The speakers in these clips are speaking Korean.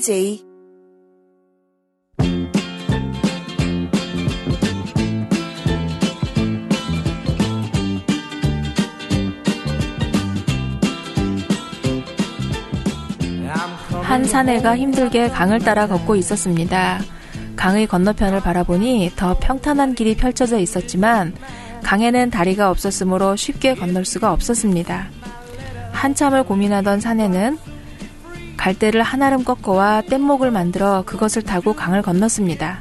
easy. 한 사내가 힘들게 강을 따라 걷고 있었습니다. 강의 건너편을 바라보니 더 평탄한 길이 펼쳐져 있었지만 강에는 다리가 없었으므로 쉽게 건널 수가 없었습니다. 한참을 고민하던 사내는 갈대를 한아름 꺾어와 뗏목을 만들어 그것을 타고 강을 건넜습니다.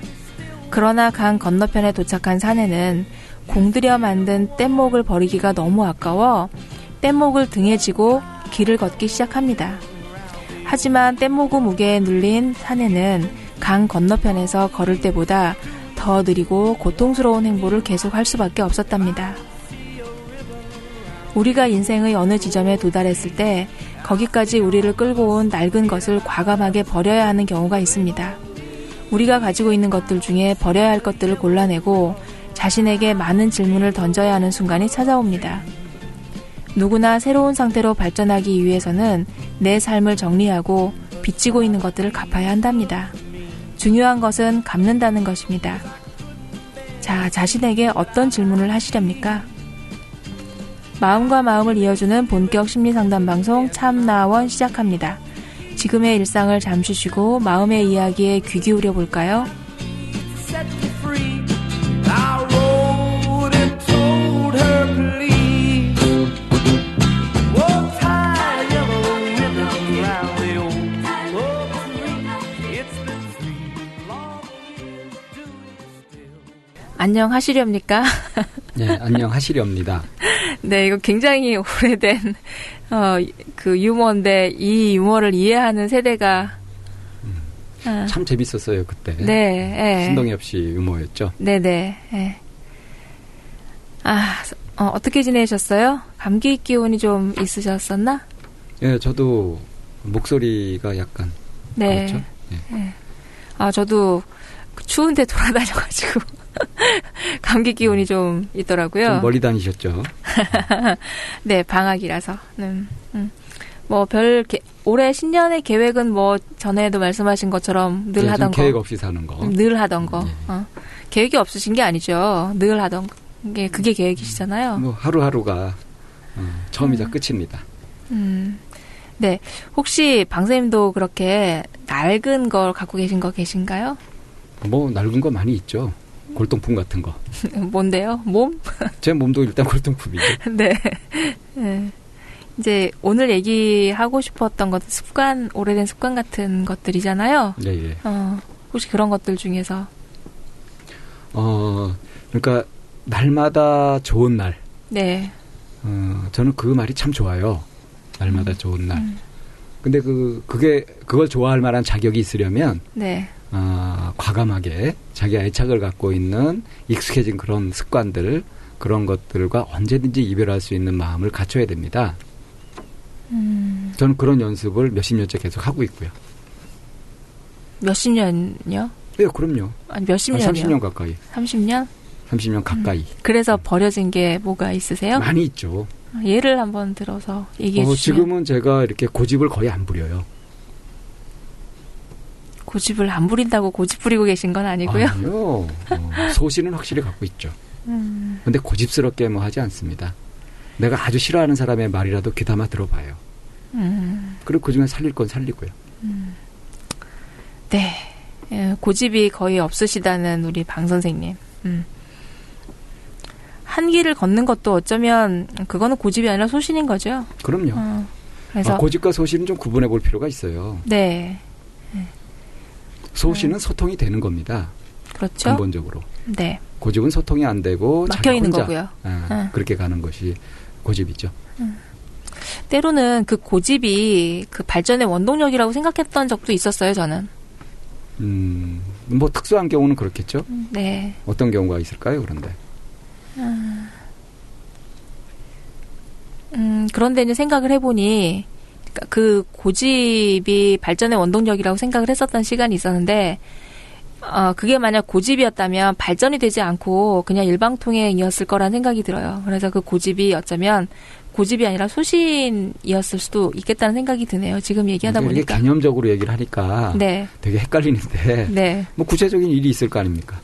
그러나 강 건너편에 도착한 사내는 공들여 만든 뗏목을 버리기가 너무 아까워 뗏목을 등에 지고 길을 걷기 시작합니다. 하지만 뗏목 무게에 눌린 사내는 강 건너편에서 걸을 때보다 더 느리고 고통스러운 행보를 계속할 수밖에 없었답니다. 우리가 인생의 어느 지점에 도달했을 때 거기까지 우리를 끌고 온 낡은 것을 과감하게 버려야 하는 경우가 있습니다. 우리가 가지고 있는 것들 중에 버려야 할 것들을 골라내고 자신에게 많은 질문을 던져야 하는 순간이 찾아옵니다. 누구나 새로운 상태로 발전하기 위해서는 내 삶을 정리하고 빚지고 있는 것들을 갚아야 한답니다. 중요한 것은 갚는다는 것입니다. 자, 자신에게 어떤 질문을 하시렵니까? 마음과 마음을 이어주는 본격 심리상담 방송 참나원 시작합니다. 지금의 일상을 잠시 쉬고 마음의 이야기에 귀 기울여 볼까요? 안녕하시렵니까? 네, 안녕하시렵니다. 네, 이거 굉장히 오래된 그 유머인데 이 유머를 이해하는 세대가 참 재밌었어요 그때. 네, 네. 신동엽 씨 유머였죠. 네네. 네. 어떻게 지내셨어요? 감기 기운이 좀 있으셨었나? 예, 저도 목소리가 약간 네. 그렇죠. 네. 네. 저도 추운데 돌아다녀가지고 감기 기운이 좀 있더라고요. 좀 멀리 다니셨죠? 네, 방학이라서. 뭐 올해 신년의 계획은 뭐 전에도 말씀하신 것처럼 늘 하던 거. 계획 없이 사는 거. 늘 하던 거. 네. 계획이 없으신 게 아니죠. 늘 하던 게 그게 계획이시잖아요. 뭐 하루하루가 처음이자 끝입니다. 네, 혹시 방선생님도 그렇게 낡은 걸 갖고 계신 거 계신가요? 뭐 낡은 거 많이 있죠. 골동품 같은 거. 뭔데요? 몸? 제 몸도 일단 골동품이죠. 네. 네. 이제 오늘 얘기하고 싶었던 것은 습관, 오래된 습관 같은 것들이잖아요. 네, 예. 혹시 그런 것들 중에서? 그러니까 날마다 좋은 날. 네. 저는 그 말이 참 좋아요. 날마다 좋은 날. 근데 그걸 좋아할 만한 자격이 있으려면. 네. 과감하게 자기가 애착을 갖고 있는 익숙해진 그런 습관들, 그런 것들과 언제든지 이별할 수 있는 마음을 갖춰야 됩니다. 저는 그런 연습을 몇십 년째 계속 하고 있고요. 몇십 년요? 네, 그럼요. 아니, 몇십 년이요? 30년 가까이. 30년? 30년 가까이. 그래서 버려진 게 뭐가 있으세요? 많이 있죠. 예를 한번 들어서 얘기해 주시면. 지금은 제가 이렇게 고집을 거의 안 부려요. 고집을 안 부린다고 고집 부리고 계신 건 아니고요? 아니요. 소신은 확실히 갖고 있죠. 근데 고집스럽게 뭐 하지 않습니다. 내가 아주 싫어하는 사람의 말이라도 귀담아 들어봐요. 그리고 그중에 살릴 건 살리고요. 네. 고집이 거의 없으시다는 우리 방 선생님. 한 길을 걷는 것도 어쩌면 그거는 고집이 아니라 소신인 거죠. 그럼요. 그래서 고집과 소신은 좀 구분해 볼 필요가 있어요. 네. 소신은 소통이 되는 겁니다. 그렇죠. 근본적으로. 네. 고집은 소통이 안 되고 막혀 있는 혼자, 거고요. 그렇게 가는 것이 고집이죠. 때로는 그 고집이 그 발전의 원동력이라고 생각했던 적도 있었어요, 저는. 뭐 특수한 경우는 그렇겠죠. 네. 어떤 경우가 있을까요, 그런데? 그런데 이제 생각을 해보니 그 고집이 발전의 원동력이라고 생각을 했었던 시간이 있었는데 그게 만약 고집이었다면 발전이 되지 않고 그냥 일방통행이었을 거란 생각이 들어요. 그래서 그 고집이 어쩌면 고집이 아니라 소신이었을 수도 있겠다는 생각이 드네요. 지금 얘기하다 이게 보니까. 개념적으로 얘기를 하니까 네. 되게 헷갈리는데 네. 뭐 구체적인 일이 있을 거 아닙니까?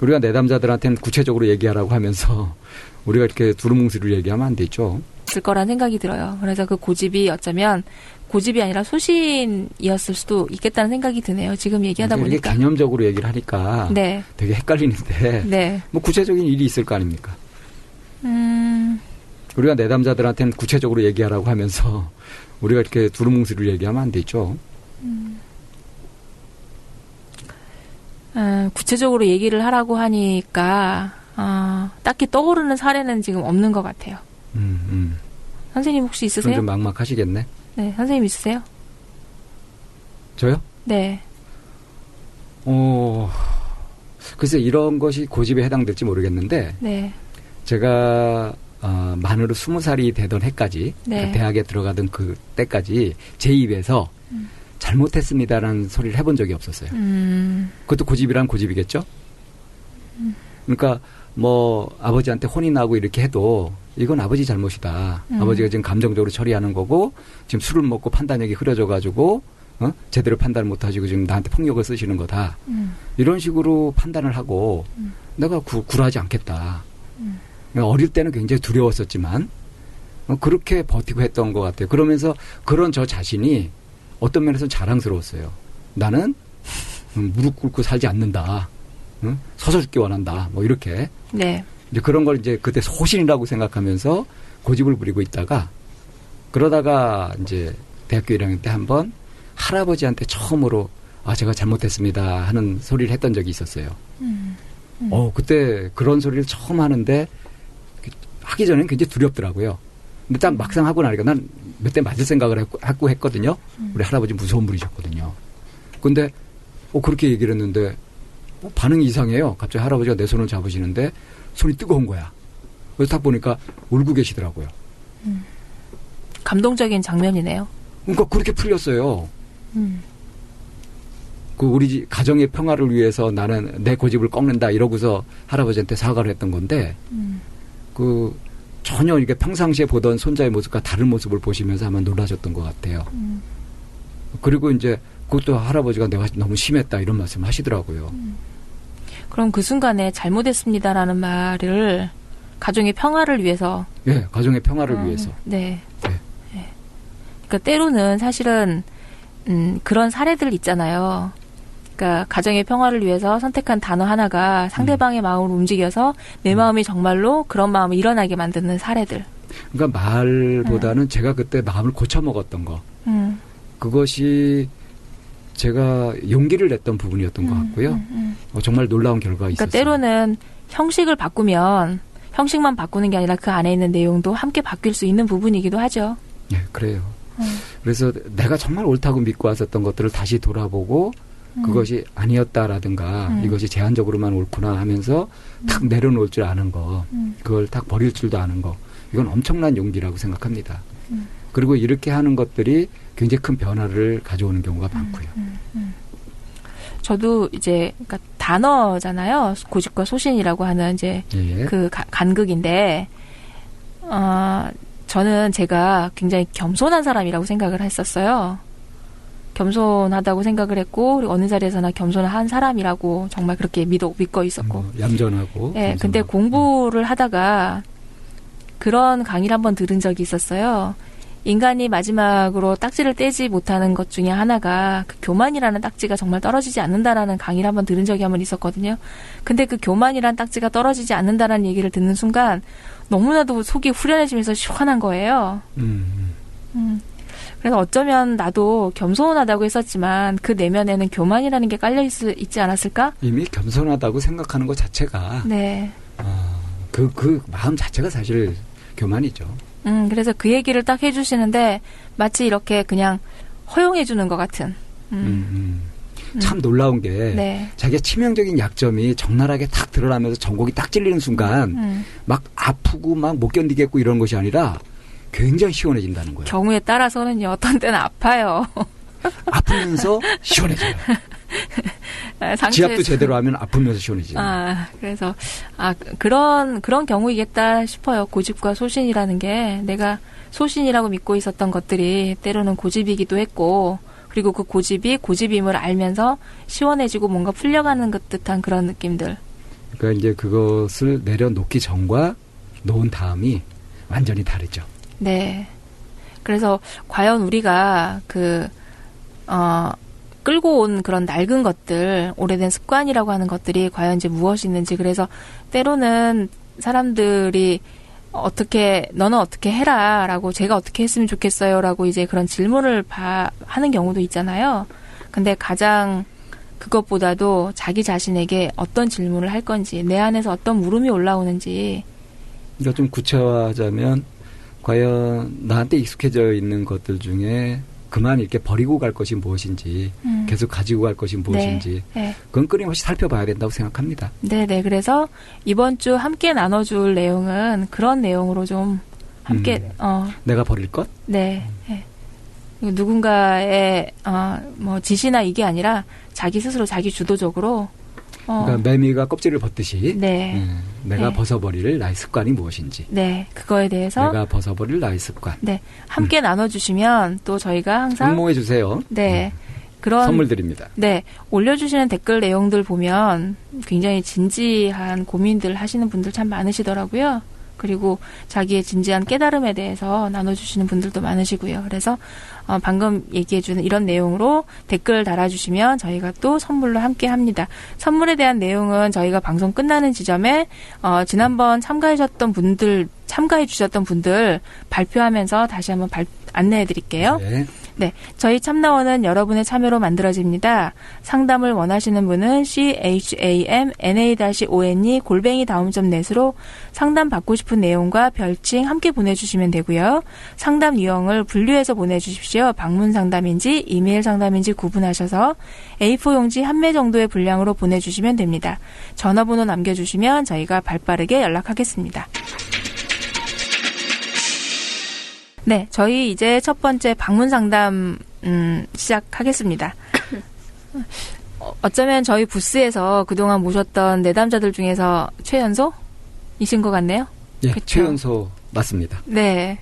우리가 내담자들한테는 구체적으로 얘기하라고 하면서 우리가 이렇게 두루뭉술을 얘기하면 안 되죠. 있을 거란 생각이 들어요. 그래서 그 고집이 어쩌면 고집이 아니라 소신이었을 수도 있겠다는 생각이 드네요. 지금 얘기하다 이게 보니까. 개념적으로 얘기를 하니까 네. 되게 헷갈리는데 네. 뭐 구체적인 일이 있을 거 아닙니까? 우리가 내담자들한테는 구체적으로 얘기하라고 하면서 우리가 이렇게 두루뭉술을 얘기하면 안 되죠. 구체적으로 얘기를 하라고 하니까 딱히 떠오르는 사례는 지금 없는 것 같아요. 선생님 혹시 있으세요? 좀 막막하시겠네. 네, 선생님 있으세요? 저요? 네. 글쎄 이런 것이 고집에 해당될지 모르겠는데 네. 제가 만으로 20살이 되던 해까지 네. 그 대학에 들어가던 그 때까지 제 입에서 잘못했습니다라는 소리를 해본 적이 없었어요. 그것도 고집이란 고집이겠죠? 그러니까 뭐 아버지한테 혼이 나고 이렇게 해도 이건 아버지 잘못이다. 아버지가 지금 감정적으로 처리하는 거고 지금 술을 먹고 판단력이 흐려져가지고 제대로 판단을 못하시고 지금 나한테 폭력을 쓰시는 거다. 이런 식으로 판단을 하고 내가 굴하지 않겠다. 어릴 때는 굉장히 두려웠었지만 그렇게 버티고 했던 것 같아요. 그러면서 그런 저 자신이 어떤 면에서는 자랑스러웠어요. 나는 무릎 꿇고 살지 않는다. 서서 죽기 원한다. 뭐 이렇게. 네. 이제 그런 걸 이제 그때 소신이라고 생각하면서 고집을 부리고 있다가 그러다가 이제 대학교 1학년 때 한번 할아버지한테 처음으로 제가 잘못했습니다 하는 소리를 했던 적이 있었어요. 그때 그런 소리를 처음 하는데 하기 전에는 굉장히 두렵더라고요. 근데 딱 막상 하고 나니까 난 몇 대 맞을 생각을 하고 했거든요. 우리 할아버지 무서운 분이셨거든요. 근데 그렇게 얘기를 했는데 반응이 이상해요. 갑자기 할아버지가 내 손을 잡으시는데 손이 뜨거운 거야. 그래서 딱 보니까 울고 계시더라고요. 감동적인 장면이네요. 그러니까 그렇게 풀렸어요. 그 우리 가정의 평화를 위해서 나는 내 고집을 꺾는다 이러고서 할아버지한테 사과를 했던 건데 그 전혀 이게 평상시에 보던 손자의 모습과 다른 모습을 보시면서 아마 놀라셨던 것 같아요. 그리고 이제 그것도 할아버지가 내가 너무 심했다 이런 말씀 하시더라고요. 그럼 그 순간에 잘못했습니다라는 말을 가정의 평화를 위해서. 네, 가정의 평화를 위해서. 네. 그러니까 때로는 사실은 그런 사례들 있잖아요. 그러니까 가정의 평화를 위해서 선택한 단어 하나가 상대방의 마음을 움직여서 내 마음이 정말로 그런 마음이 일어나게 만드는 사례들. 그러니까 말보다는 제가 그때 마음을 고쳐먹었던 거. 그것이 제가 용기를 냈던 부분이었던 것 같고요. 정말 놀라운 결과가 있었어요. 그러니까 때로는 형식을 바꾸면 형식만 바꾸는 게 아니라 그 안에 있는 내용도 함께 바뀔 수 있는 부분이기도 하죠. 네, 그래요. 그래서 내가 정말 옳다고 믿고 왔었던 것들을 다시 돌아보고 그것이 아니었다라든가 이것이 제한적으로만 옳구나 하면서 탁 내려놓을 줄 아는 거, 그걸 탁 버릴 줄도 아는 거, 이건 엄청난 용기라고 생각합니다. 그리고 이렇게 하는 것들이 굉장히 큰 변화를 가져오는 경우가 많고요. 저도 이제 그러니까 단어잖아요. 고집과 소신이라고 하는 이제 그 간극인데, 저는 제가 굉장히 겸손한 사람이라고 생각을 했었어요. 겸손하다고 생각을 했고, 그리고 어느 자리에서나 겸손한 사람이라고 정말 그렇게 믿고 있었고. 얌전하고. 네, 근데 공부를 하다가 그런 강의를 한번 들은 적이 있었어요. 인간이 마지막으로 딱지를 떼지 못하는 것 중에 하나가 그 교만이라는 딱지가 정말 떨어지지 않는다라는 강의를 한번 들은 적이 한번 있었거든요. 근데 그 교만이라는 딱지가 떨어지지 않는다라는 얘기를 듣는 순간 너무나도 속이 후련해지면서 시원한 거예요. 그래서 어쩌면 나도 겸손하다고 했었지만 그 내면에는 교만이라는 게 깔려 있지 않았을까? 이미 겸손하다고 생각하는 것 자체가 네. 그 마음 자체가 사실 교만이죠. 그래서 그 얘기를 딱 해주시는데 마치 이렇게 그냥 허용해주는 것 같은. 참 놀라운 게 네. 자기의 치명적인 약점이 적나라하게 탁 드러나면서 전곡이 딱 찔리는 순간 막 아프고 막 못 견디겠고 이런 것이 아니라 굉장히 시원해진다는 거예요. 경우에 따라서는요. 어떤 때는 아파요. 아프면서 시원해져요. 지압도 제대로 하면 아프면서 시원해지죠. 그래서 그런 경우이겠다 싶어요. 고집과 소신이라는 게 내가 소신이라고 믿고 있었던 것들이 때로는 고집이기도 했고, 그리고 그 고집이 고집임을 알면서 시원해지고 뭔가 풀려가는 것 듯한 그런 느낌들. 그러니까 이제 그것을 내려놓기 전과 놓은 다음이 완전히 다르죠. 네. 그래서 과연 우리가 끌고 온 그런 낡은 것들, 오래된 습관이라고 하는 것들이 과연 이제 무엇이 있는지, 그래서 때로는 사람들이 너는 어떻게 해라 라고, 제가 어떻게 했으면 좋겠어요 라고 이제 그런 질문을 하는 경우도 있잖아요. 근데 가장 그것보다도 자기 자신에게 어떤 질문을 할 건지, 내 안에서 어떤 물음이 올라오는지. 그러니까 좀 구체화하자면 과연 나한테 익숙해져 있는 것들 중에 그만 이렇게 버리고 갈 것이 무엇인지, 계속 가지고 갈 것이 무엇인지, 네. 그건 끊임없이 살펴봐야 된다고 생각합니다. 네네. 그래서 이번 주 함께 나눠줄 내용은 그런 내용으로 좀 함께 내가 버릴 것? 네. 네. 누군가의 지시나 이게 아니라 자기 스스로 자기 주도적으로 그러니까 매미가 껍질을 벗듯이 네. 내가 네. 벗어버릴 나의 습관이 무엇인지, 네, 그거에 대해서 내가 벗어버릴 나의 습관, 네, 함께 나눠주시면 또 저희가 항상 응모해 주세요. 네, 그런 선물 드립니다. 네, 올려주시는 댓글 내용들 보면 굉장히 진지한 고민들 하시는 분들 참 많으시더라고요. 그리고 자기의 진지한 깨달음에 대해서 나눠주시는 분들도 많으시고요. 그래서 방금 얘기해주는 이런 내용으로 댓글 달아주시면 저희가 또 선물로 함께 합니다. 선물에 대한 내용은 저희가 방송 끝나는 지점에 지난번 참가해주셨던 분들 발표하면서 다시 한번 안내해 드릴게요. 네. 네, 저희 참나원은 여러분의 참여로 만들어집니다. 상담을 원하시는 분은 chamna-one@daum.net으로 상담 받고 싶은 내용과 별칭 함께 보내주시면 되고요. 상담 유형을 분류해서 보내주십시오. 방문 상담인지 이메일 상담인지 구분하셔서 A4 용지 한 매 정도의 분량으로 보내주시면 됩니다. 전화번호 남겨주시면 저희가 발빠르게 연락하겠습니다. 네, 저희 이제 첫 번째 방문 상담 시작하겠습니다. 어쩌면 저희 부스에서 그동안 모셨던 내담자들 중에서 최연소이신 것 같네요. 예, 그쵸? 최연소 맞습니다. 네.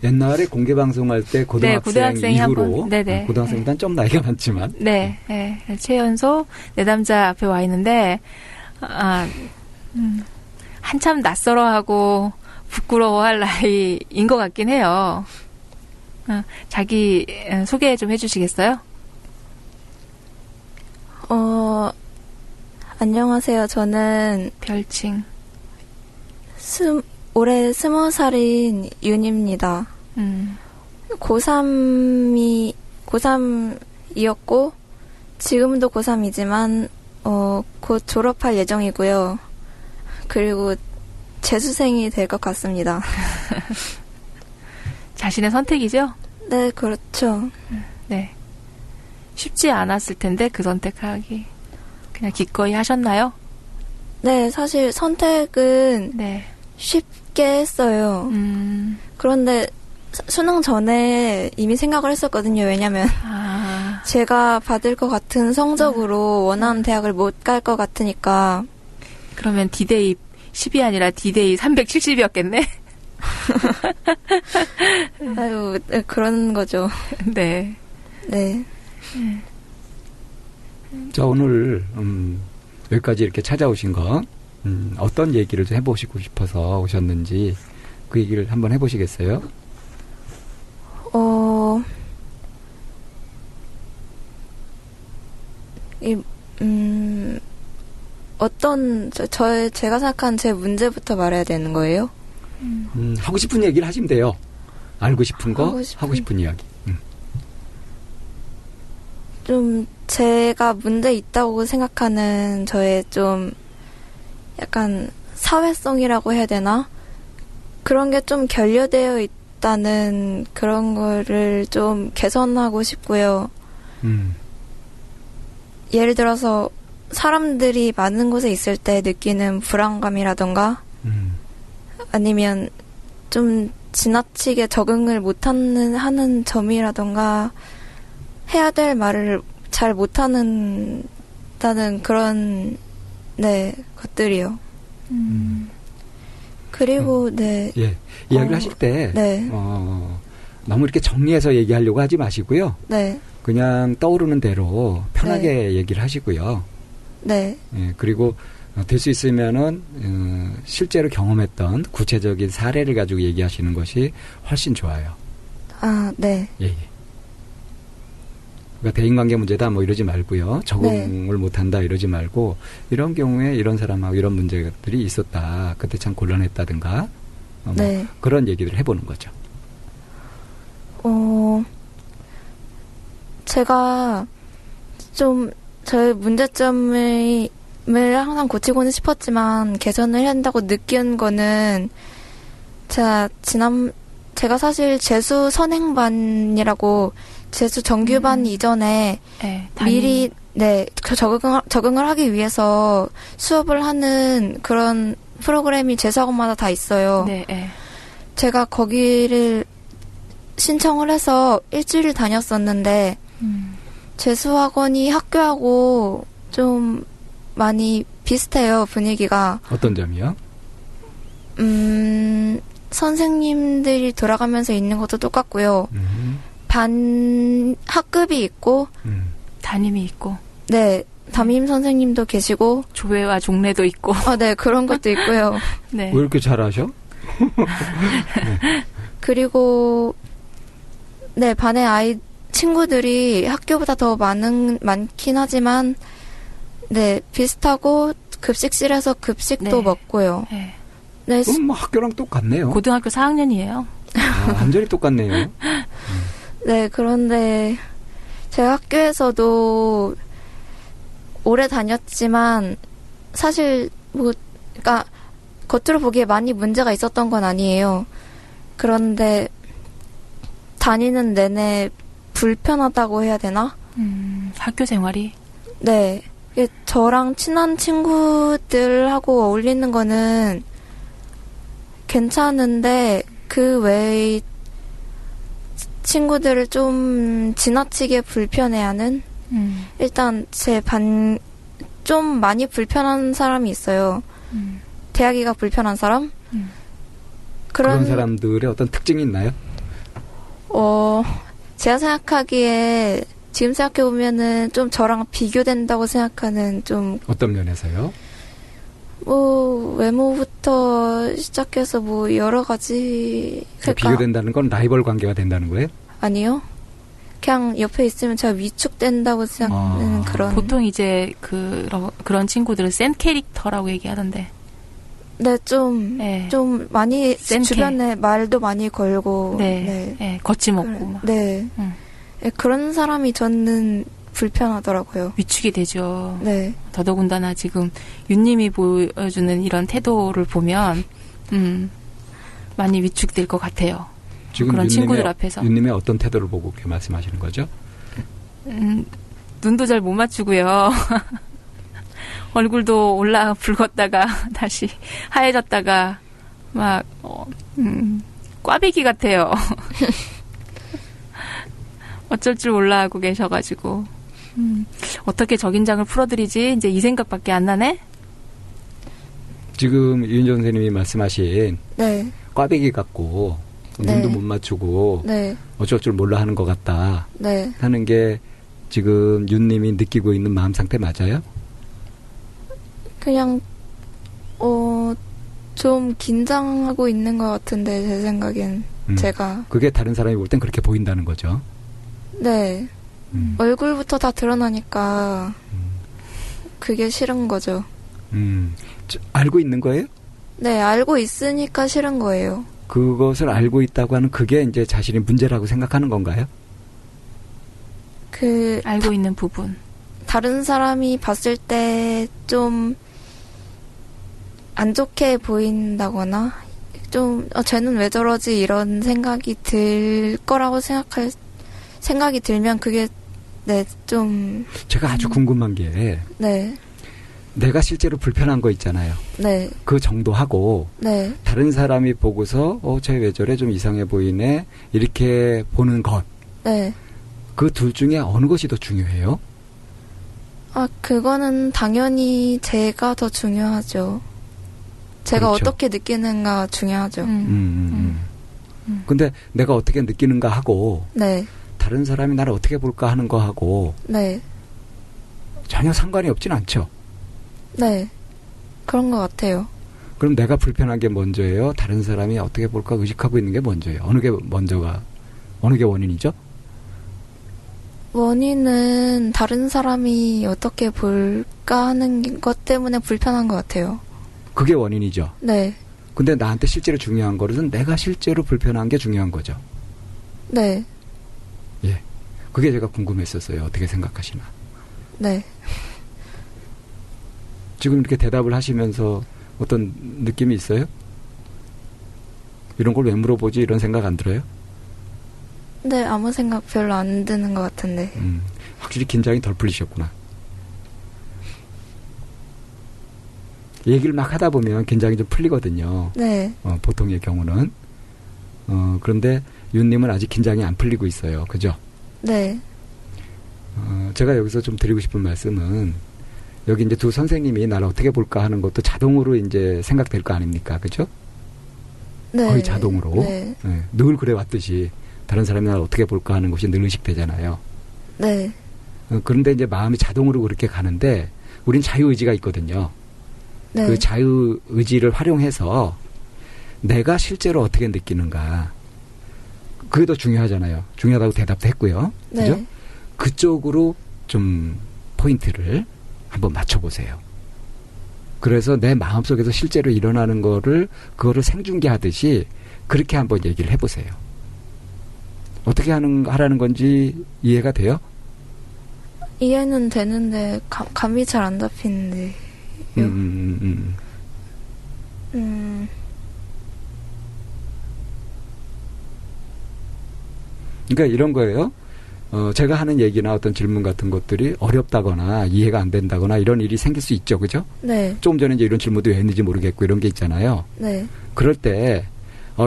옛날에 공개 방송할 때 고등학생 이후로 네네. 고등학생보다는 좀 나이가 많지만 네, 네. 최연소 내담자 앞에 와 있는데 한참 낯설어하고 부끄러워할 나이인 것 같긴 해요. 자기 소개 좀 해주시겠어요? 안녕하세요. 저는 별칭. 올해 20살인 윤입니다. 고3이었고, 지금도 고3이지만, 곧 졸업할 예정이고요. 그리고 재수생이 될 것 같습니다. 자신의 선택이죠? 네, 그렇죠. 네. 쉽지 않았을 텐데 그 선택하기. 그냥 기꺼이 하셨나요? 네, 사실 선택은 네. 쉽게 했어요. 그런데 수능 전에 이미 생각을 했었거든요. 왜냐면 제가 받을 것 같은 성적으로 원하는 대학을 못 갈 것 같으니까. 그러면 D-Day 10이 아니라 D-Day 370이었겠네? 아유, 네, 그런 거죠. 네. 네. 자, 오늘 여기까지 이렇게 찾아오신 거 어떤 얘기를 좀 해보시고 싶어서 오셨는지 그 얘기를 한번 해보시겠어요? 제가 생각한 제 문제부터 말해야 되는 거예요? 하고 싶은 얘기를 하시면 돼요. 알고 싶은 거, 하고 싶은 이야기. 좀 제가 문제 있다고 생각하는 저의 좀 약간 사회성이라고 해야 되나? 그런 게 좀 결여되어 있다는 그런 거를 좀 개선하고 싶고요. 예를 들어서 사람들이 많은 곳에 있을 때 느끼는 불안감이라던가 아니면 좀 지나치게 적응을 못하는 하는 점이라던가 해야 될 말을 잘 못하는 그런 네 것들이요. 그리고 네. 예, 이야기를 하실 때 네. 너무 이렇게 정리해서 얘기하려고 하지 마시고요. 네. 그냥 떠오르는 대로 편하게 얘기를 하시고요. 네. 예, 그리고 될 수 있으면은 실제로 경험했던 구체적인 사례를 가지고 얘기하시는 것이 훨씬 좋아요. 아, 네. 예, 예. 그러니까 대인관계 문제다 뭐 이러지 말고요. 적응을 못한다 이러지 말고 이런 경우에 이런 사람하고 이런 문제들이 있었다. 그때 참 곤란했다든가 뭐 네. 그런 얘기들을 해보는 거죠. 제가 좀 저의 문제점을 항상 고치고는 싶었지만 개선을 해야 한다고 느낀 거는 제가 사실 재수 선행반이라고 재수 정규반 이전에 네, 미리 적응을 하기 위해서 수업을 하는 그런 프로그램이 재수학원마다 다 있어요. 네, 네. 제가 거기를 신청을 해서 일주일 다녔었는데 재수학원이 학교하고 좀 많이 비슷해요, 분위기가. 어떤 점이요? 선생님들이 돌아가면서 있는 것도 똑같고요. 학급이 있고, 담임이 있고, 네, 담임 선생님도 계시고, 조회와 종례도 있고. 네, 그런 것도 있고요. 네. 왜 이렇게 잘하셔? 그리고, 네, 반의 친구들이 학교보다 더 많긴 하지만, 네, 비슷하고, 급식실에서 급식도 네. 먹고요. 네. 네, 그럼 뭐 학교랑 똑같네요. 고등학교 4학년이에요. 완전히 똑같네요. 네, 그런데 제가 학교에서도 오래 다녔지만 사실 그러니까 겉으로 보기에 많이 문제가 있었던 건 아니에요. 그런데 다니는 내내 불편하다고 해야 되나? 학교 생활이? 네. 저랑 친한 친구들하고 어울리는 거는 괜찮은데 그 외의 친구들을 좀 지나치게 불편해하는 일단 제 반 좀 많이 불편한 사람이 있어요. 대하기가 불편한 사람? 그런 사람들의 어떤 특징이 있나요? 제가 생각하기에 지금 생각해보면은 좀 저랑 비교된다고 생각하는 좀 어떤 면에서요? 외모부터 시작해서 여러 가지. 비교된다는 건 라이벌 관계가 된다는 거예요? 아니요. 그냥 옆에 있으면 제가 위축된다고 생각하는 그런. 보통 이제 그런 친구들은 센 캐릭터라고 얘기하던데. 네, 좀 많이 주변에 말도 많이 걸고. 네. 거침없고. 막. 네. 네. 그런 사람이 저는 불편하더라고요. 위축이 되죠. 네. 더더군다나 지금 윤님이 보여주는 이런 태도를 보면 많이 위축될 것 같아요. 지금 그런 친구들 앞에서. 윤님의 어떤 태도를 보고 그렇게 말씀하시는 거죠? 눈도 잘 못 맞추고요. 얼굴도 붉었다가 다시 하얘졌다가 막 꽈배기 같아요. 어쩔 줄 몰라 하고 계셔가지고 어떻게 적인장을 풀어드리지? 이제 이 생각밖에 안 나네? 지금 윤정 선생님이 말씀하신 네. 꽈배기 같고 눈도 못 맞추고 어쩔 줄 몰라 하는 것 같다 하는 게 지금 윤님이 느끼고 있는 마음 상태 맞아요? 그냥 좀 긴장하고 있는 것 같은데 제 생각엔 제가 그게 다른 사람이 볼 땐 그렇게 보인다는 거죠? 네. 얼굴부터 다 드러나니까 그게 싫은 거죠. 알고 있는 거예요? 네, 알고 있으니까 싫은 거예요. 그것을 알고 있다고 하는 그게 이제 자신이 문제라고 생각하는 건가요? 알고 있는 부분. 다른 사람이 봤을 때 좀 안 좋게 보인다거나 좀 쟤는 왜 저러지 이런 생각이 들 거라고 생각이 들면 그게 좀 제가 아주 궁금한 게 내가 실제로 불편한 거 있잖아요. 네. 그 정도 하고 다른 사람이 보고서 쟤 왜 저래 좀 이상해 보이네 이렇게 보는 것. 그 둘 중에 어느 것이 더 중요해요? 그거는 당연히 제가 더 중요하죠. 제가 그렇죠. 어떻게 느끼는가 중요하죠. 근데 내가 어떻게 느끼는가 하고 네. 다른 사람이 나를 어떻게 볼까 하는 거 하고 네. 전혀 상관이 없진 않죠. 네. 그런 것 같아요. 그럼 내가 불편한 게 먼저예요? 다른 사람이 어떻게 볼까 의식하고 있는 게 먼저예요? 어느 게 원인이죠? 원인은 다른 사람이 어떻게 볼까 하는 것 때문에 불편한 것 같아요. 그게 원인이죠. 네. 근데 나한테 실제로 중요한 거는 내가 실제로 불편한 게 중요한 거죠. 네. 예. 그게 제가 궁금했었어요. 어떻게 생각하시나. 네. 지금 이렇게 대답을 하시면서 어떤 느낌이 있어요? 이런 걸 왜 물어보지? 이런 생각 안 들어요? 네, 아무 생각 별로 안 드는 것 같은데. 확실히 긴장이 덜 풀리셨구나. 얘기를 막 하다 보면 긴장이 좀 풀리거든요. 네. 보통의 경우는. 그런데 윤님은 아직 긴장이 안 풀리고 있어요. 그죠? 네. 제가 여기서 좀 드리고 싶은 말씀은 여기 이제 두 선생님이 나를 어떻게 볼까 하는 것도 자동으로 이제 생각될 거 아닙니까? 그죠? 네. 거의 자동으로. 네. 네, 늘 그래 왔듯이 다른 사람이 나를 어떻게 볼까 하는 것이 늘 의식되잖아요. 네. 그런데 이제 마음이 자동으로 그렇게 가는데 우린 자유의지가 있거든요. 네. 그 자유의지를 활용해서 내가 실제로 어떻게 느끼는가. 그게 더 중요하잖아요. 중요하다고 대답도 했고요. 네. 그죠? 그쪽으로 좀 포인트를 한번 맞춰보세요. 그래서 내 마음속에서 실제로 일어나는 그거를 생중계하듯이 그렇게 한번 얘기를 해보세요. 어떻게 하라는 건지 이해가 돼요? 이해는 되는데 감이 잘 안 잡히는데. 그러니까 이런 거예요. 제가 하는 얘기나 어떤 질문 같은 것들이 어렵다거나 이해가 안 된다거나 이런 일이 생길 수 있죠. 그죠? 네. 조금 전에 이제 이런 질문도 왜 했는지 모르겠고 이런 게 있잖아요. 네. 그럴 때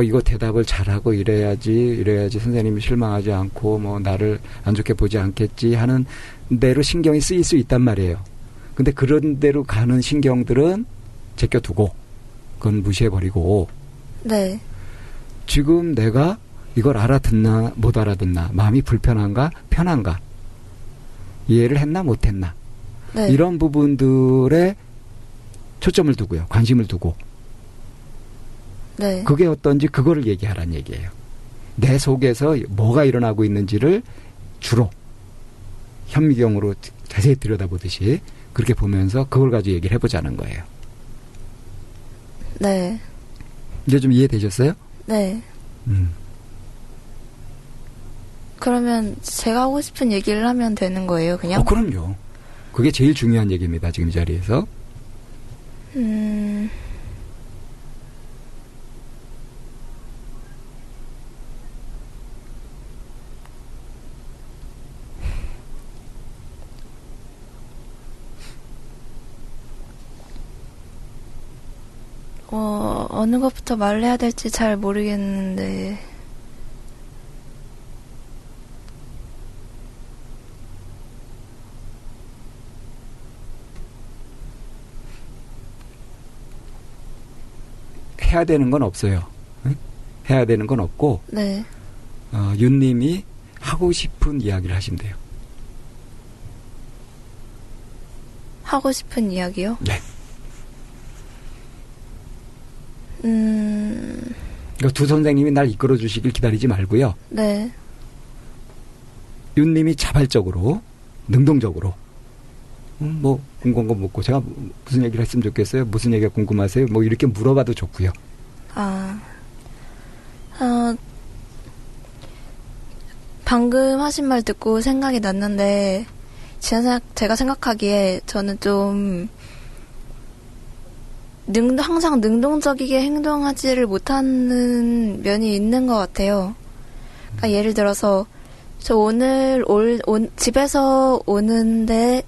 이거 대답을 잘하고 이래야지 선생님이 실망하지 않고 뭐 나를 안 좋게 보지 않겠지 하는 대로 신경이 쓰일 수 있단 말이에요. 근데 그런 대로 가는 신경들은 제껴두고 그건 무시해버리고 네. 지금 내가 이걸 알아듣나 못 알아듣나 마음이 불편한가 편한가 이해를 했나 못했나 네. 이런 부분들에 초점을 두고요. 관심을 두고 네. 그게 어떤지 그거를 얘기하라는 얘기예요. 내 속에서 뭐가 일어나고 있는지를 주로 현미경으로 자세히 들여다보듯이 그렇게 보면서 그걸 가지고 얘기를 해보자는 거예요. 네. 이제 좀 이해되셨어요? 네. 그러면 제가 하고 싶은 얘기를 하면 되는 거예요, 그냥? 그럼요. 그게 제일 중요한 얘기입니다. 지금 이 자리에서. 어느 것부터 말을 해야 될지 잘 모르겠는데. 해야 되는 건 없어요. 응? 해야 되는 건 없고, 네. 윤님이 하고 싶은 이야기를 하시면 돼요. 하고 싶은 이야기요? 네. 그러니까 두 선생님이 날 이끌어 주시길 기다리지 말고요. 네. 윤님이 자발적으로, 능동적으로, 뭐 궁금한 거 묻고 제가 무슨 얘기를 했으면 좋겠어요? 무슨 얘기가 궁금하세요? 뭐 이렇게 물어봐도 좋고요. 방금 하신 말 듣고 생각이 났는데 제가 생각하기에 저는 좀 항상 능동적이게 행동하지를 못하는 면이 있는 것 같아요. 그러니까 예를 들어서 저 오늘 집에서 오는데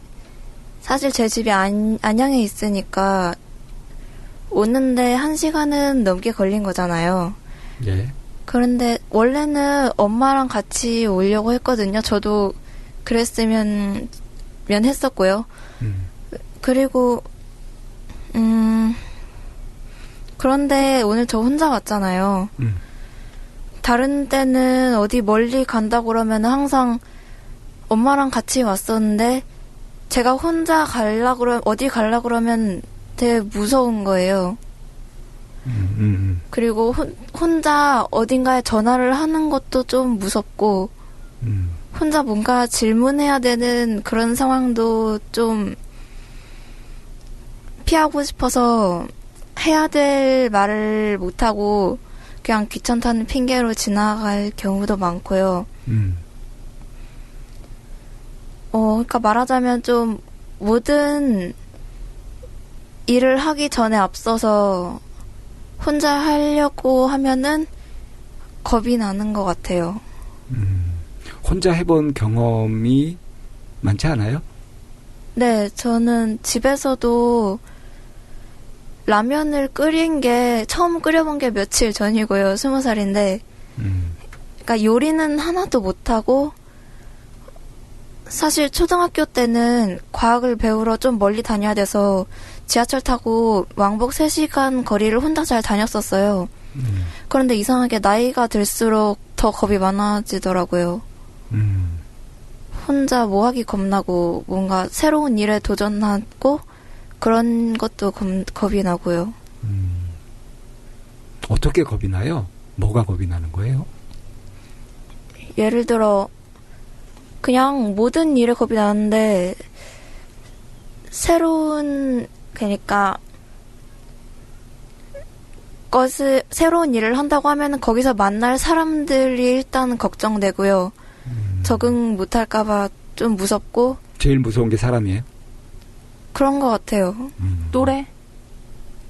사실 제 집이 안양에 있으니까 오는데 1시간은 넘게 걸린 거잖아요. 예. 그런데 원래는 엄마랑 같이 오려고 했거든요. 저도 그랬으면 했었고요. 그리고 그런데 오늘 저 혼자 왔잖아요. 다른 때는 어디 멀리 간다고 그러면 항상 엄마랑 같이 왔었는데 제가 혼자 어디 갈라 그러면 되게 무서운 거예요. 그리고 혼자 어딘가에 전화를 하는 것도 좀 무섭고 혼자 뭔가 질문해야 되는 그런 상황도 좀 피하고 싶어서 해야 될 말을 못하고 그냥 귀찮다는 핑계로 지나갈 경우도 많고요. 그러니까 말하자면 좀 모든 일을 하기 전에 앞서서 혼자 하려고 하면은 겁이 나는 것 같아요. 혼자 해본 경험이 많지 않아요? 네, 저는 집에서도 라면을 처음 끓여본 게 며칠 전이고요. 20살인데. 그러니까 요리는 하나도 못하고, 사실 초등학교 때는 과학을 배우러 좀 멀리 다녀야 돼서 지하철 타고 왕복 3시간 거리를 혼자 잘 다녔었어요. 그런데 이상하게 나이가 들수록 더 겁이 많아지더라고요. 혼자 뭐 하기 겁나고 뭔가 새로운 일에 도전하고 그런 것도 겁이 나고요. 어떻게 겁이 나요? 뭐가 겁이 나는 거예요? 예를 들어 그냥 모든 일에 겁이 나는데 그러니까 새로운 일을 한다고 하면 거기서 만날 사람들이 일단 걱정되고요. 적응 못할까봐 좀 무섭고. 제일 무서운 게 사람이에요? 그런 것 같아요. 또래?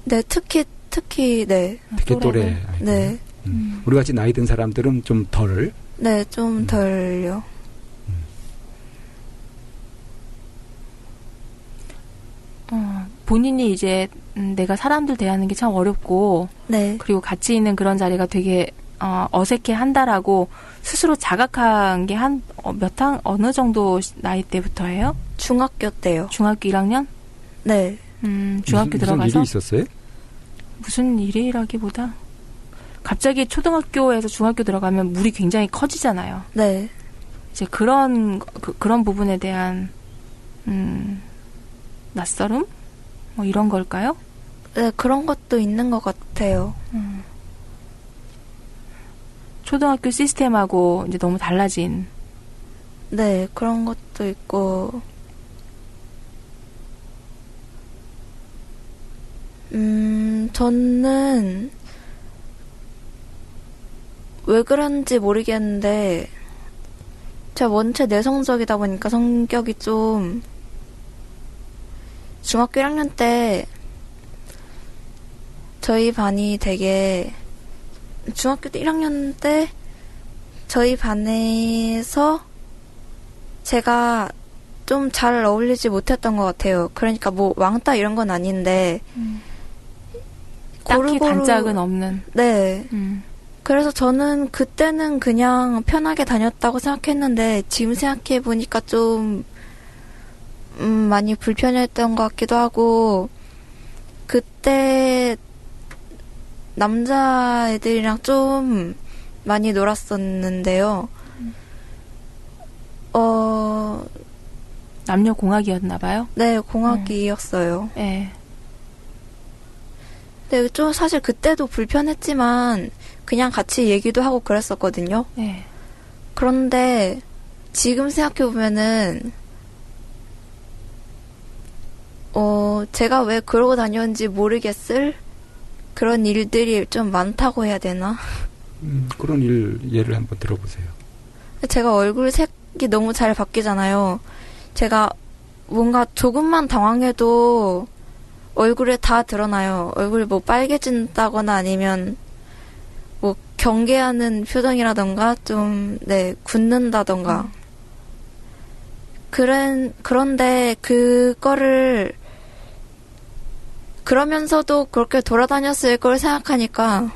네, 특히 네. 특히 또래. 네. 우리 같이 나이 든 사람들은 좀 덜? 네, 좀 덜요. 본인이 이제 내가 사람들 대하는 게 참 어렵고, 네. 그리고 같이 있는 그런 자리가 되게 어색해 한다라고 스스로 자각한 게 어느 정도 나이 때부터예요? 중학교 때요. 중학교 1학년? 네. 중학교 들어가서? 무슨 일이 있었어요? 무슨 일이라기보다 갑자기 초등학교에서 중학교 들어가면 물이 굉장히 커지잖아요. 네. 이제 그런 부분에 대한 낯설음? 뭐 이런 걸까요? 네, 그런 것도 있는 것 같아요. 초등학교 시스템하고 이제 너무 달라진. 네, 그런 것도 있고. 저는 왜 그런지 모르겠는데 제가 원체 내성적이다 보니까 성격이 좀 중학교 1학년 때 저희 반이 되게 중학교 1학년 때 저희 반에서 제가 좀 잘 어울리지 못했던 것 같아요. 그러니까 뭐 왕따 이런 건 아닌데 딱히 단짝은 없는. 네. 그래서 저는 그때는 그냥 편하게 다녔다고 생각했는데 지금 생각해 보니까 좀 많이 불편했던 것 같기도 하고 그때 남자애들이랑 좀 많이 놀았었는데요. 남녀 공학이었나 봐요? 네, 공학이었어요. 네. 근데 좀 사실 그때도 불편했지만 그냥 같이 얘기도 하고 그랬었거든요. 네. 그런데 지금 생각해보면은 제가 왜 그러고 다녔는지 모르겠을 그런 일들이 좀 많다고 해야 되나? 그런 예를 한번 들어보세요. 제가 얼굴 색이 너무 잘 바뀌잖아요. 제가 뭔가 조금만 당황해도 얼굴에 다 드러나요. 얼굴이 뭐 빨개진다거나 아니면 뭐 경계하는 표정이라던가 좀, 네, 굳는다던가. 그런데 그거를 그러면서도 그렇게 돌아다녔을 걸 생각하니까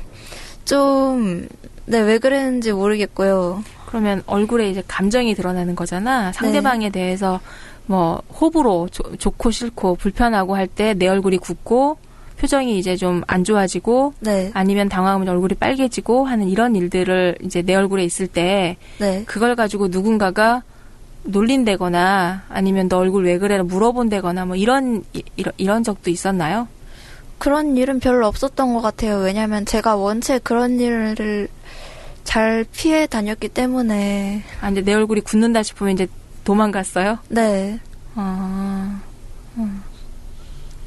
좀, 네, 왜 그랬는지 모르겠고요. 그러면 얼굴에 이제 감정이 드러나는 거잖아. 상대방에 대해서 뭐 호불호, 좋고 싫고 불편하고 할 때 내 얼굴이 굽고 표정이 이제 좀 안 좋아지고 네. 아니면 당황하면 얼굴이 빨개지고 하는 이런 일들을 이제 내 얼굴에 있을 때 네. 그걸 가지고 누군가가 놀린다거나 아니면 너 얼굴 왜 그래 물어본다거나 뭐 이런 적도 있었나요? 그런 일은 별로 없었던 것 같아요. 왜냐하면 제가 원체 그런 일을 잘 피해 다녔기 때문에. 아, 이제 내 얼굴이 굳는다 싶으면 이제 도망갔어요? 네.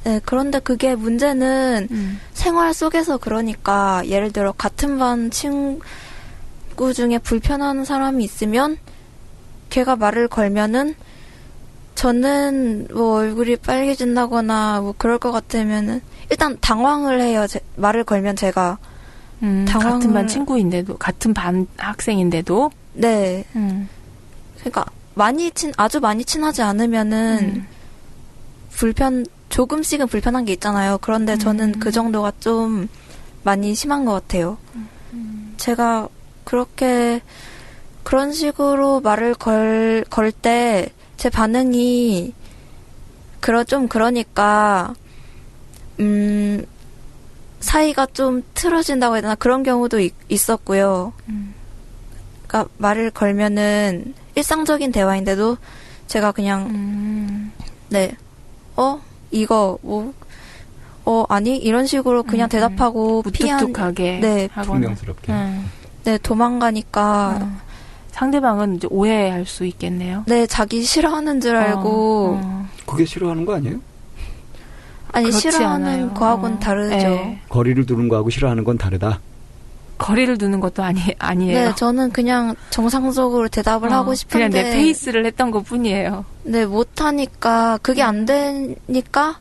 네, 그런데 그게 문제는 생활 속에서 그러니까 예를 들어 같은 반 친구 중에 불편한 사람이 있으면 걔가 말을 걸면은 저는 뭐 얼굴이 빨개진다거나 뭐 그럴 것 같으면은 일단 당황을 해요. 말을 걸면 제가 같은 반 친구인데도 같은 반 학생인데도 네. 그러니까 아주 많이 친하지 않으면은 조금씩은 불편한 게 있잖아요. 그런데 저는 그 정도가 좀 많이 심한 것 같아요. 제가 그런 식으로 말을 걸 때 제 반응이 좀 그러니까 사이가 좀 틀어진다고 해야 되나 그런 경우도 있었고요. 그러니까 말을 걸면은 일상적인 대화인데도 제가 그냥 네, 이거 뭐 아니 이런 식으로 그냥 대답하고 무뚝뚝하게 네, 분명스럽게. 네, 도망가니까 상대방은 이제 오해할 수 있겠네요. 네, 자기 싫어하는 줄 알고. 그게 싫어하는 거 아니에요? 아니, 싫어하는 않아요. 거하고는 다르죠. 네. 거리를 두는 거하고 싫어하는 건 다르다. 거리를 두는 것도 아니에요. 네, 저는 그냥 정상적으로 대답을 하고 싶은데. 그냥 내 페이스를 했던 것 뿐이에요. 네, 못하니까, 그게 안 되니까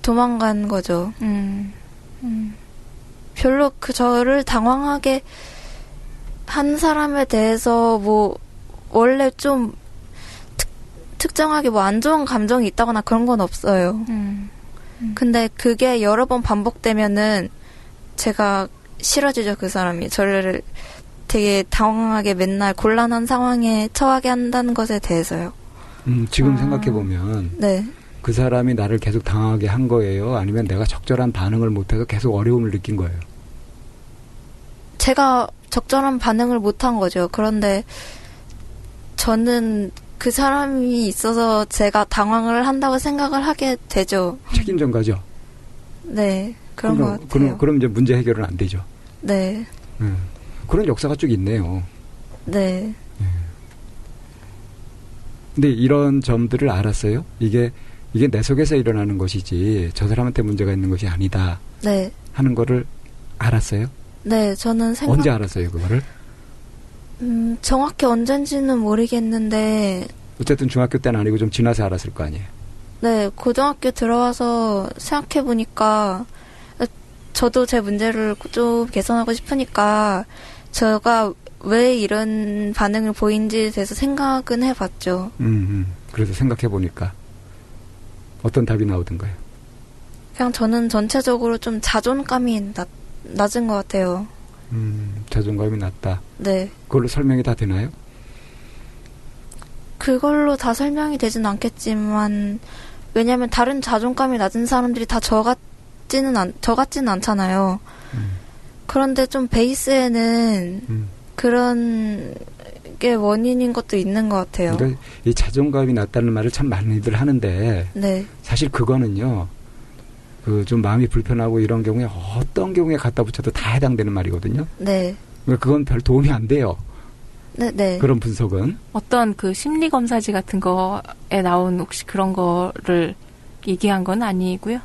도망간 거죠. 별로 저를 당황하게 한 사람에 대해서 뭐, 원래 좀 특정하게 뭐 안 좋은 감정이 있다거나 그런 건 없어요. 근데 그게 여러 번 반복되면은 제가 싫어지죠, 그 사람이. 저를 되게 당황하게 맨날 곤란한 상황에 처하게 한다는 것에 대해서요. 지금 생각해보면. 네. 그 사람이 나를 계속 당하게 한 거예요? 아니면 내가 적절한 반응을 못해서 계속 어려움을 느낀 거예요? 제가 적절한 반응을 못한 거죠. 그런데 저는 그 사람이 있어서 제가 당황을 한다고 생각을 하게 되죠. 책임 전가죠? 네, 그런 것 같아요. 그럼 이제 문제 해결은 안 되죠? 네. 그런 역사가 쭉 있네요. 네. 근데 이런 점들을 알았어요? 이게 내 속에서 일어나는 것이지 저 사람한테 문제가 있는 것이 아니다. 네. 하는 거를 알았어요? 네, 저는 언제 알았어요, 그거를? 정확히 언젠지는 모르겠는데. 어쨌든 중학교 때는 아니고 좀 지나서 알았을 거 아니에요? 네, 고등학교 들어와서 생각해보니까 저도 제 문제를 좀 개선하고 싶으니까 제가 왜 이런 반응을 보인지에 대해서 생각은 해봤죠. 그래서 생각해보니까 어떤 답이 나오던가요? 그냥 저는 전체적으로 좀 자존감이 낮은 것 같아요. 자존감이 낮다. 네. 그걸로 설명이 다 되나요? 그걸로 다 설명이 되진 않겠지만, 왜냐면 다른 자존감이 낮은 사람들이 다 저 같지는 않잖아요. 그런데 좀 베이스에는 그런 게 원인인 것도 있는 것 같아요. 그러니까 이 자존감이 낮다는 말을 참 많이들 하는데, 네. 사실 그거는요, 좀 마음이 불편하고 이런 경우에 어떤 경우에 갖다 붙여도 다 해당되는 말이거든요. 네. 그러니까 그건 별 도움이 안 돼요. 네. 그런 분석은. 어떤 그 심리검사지 같은 거에 나온 혹시 그런 거를 얘기한 건 아니고요?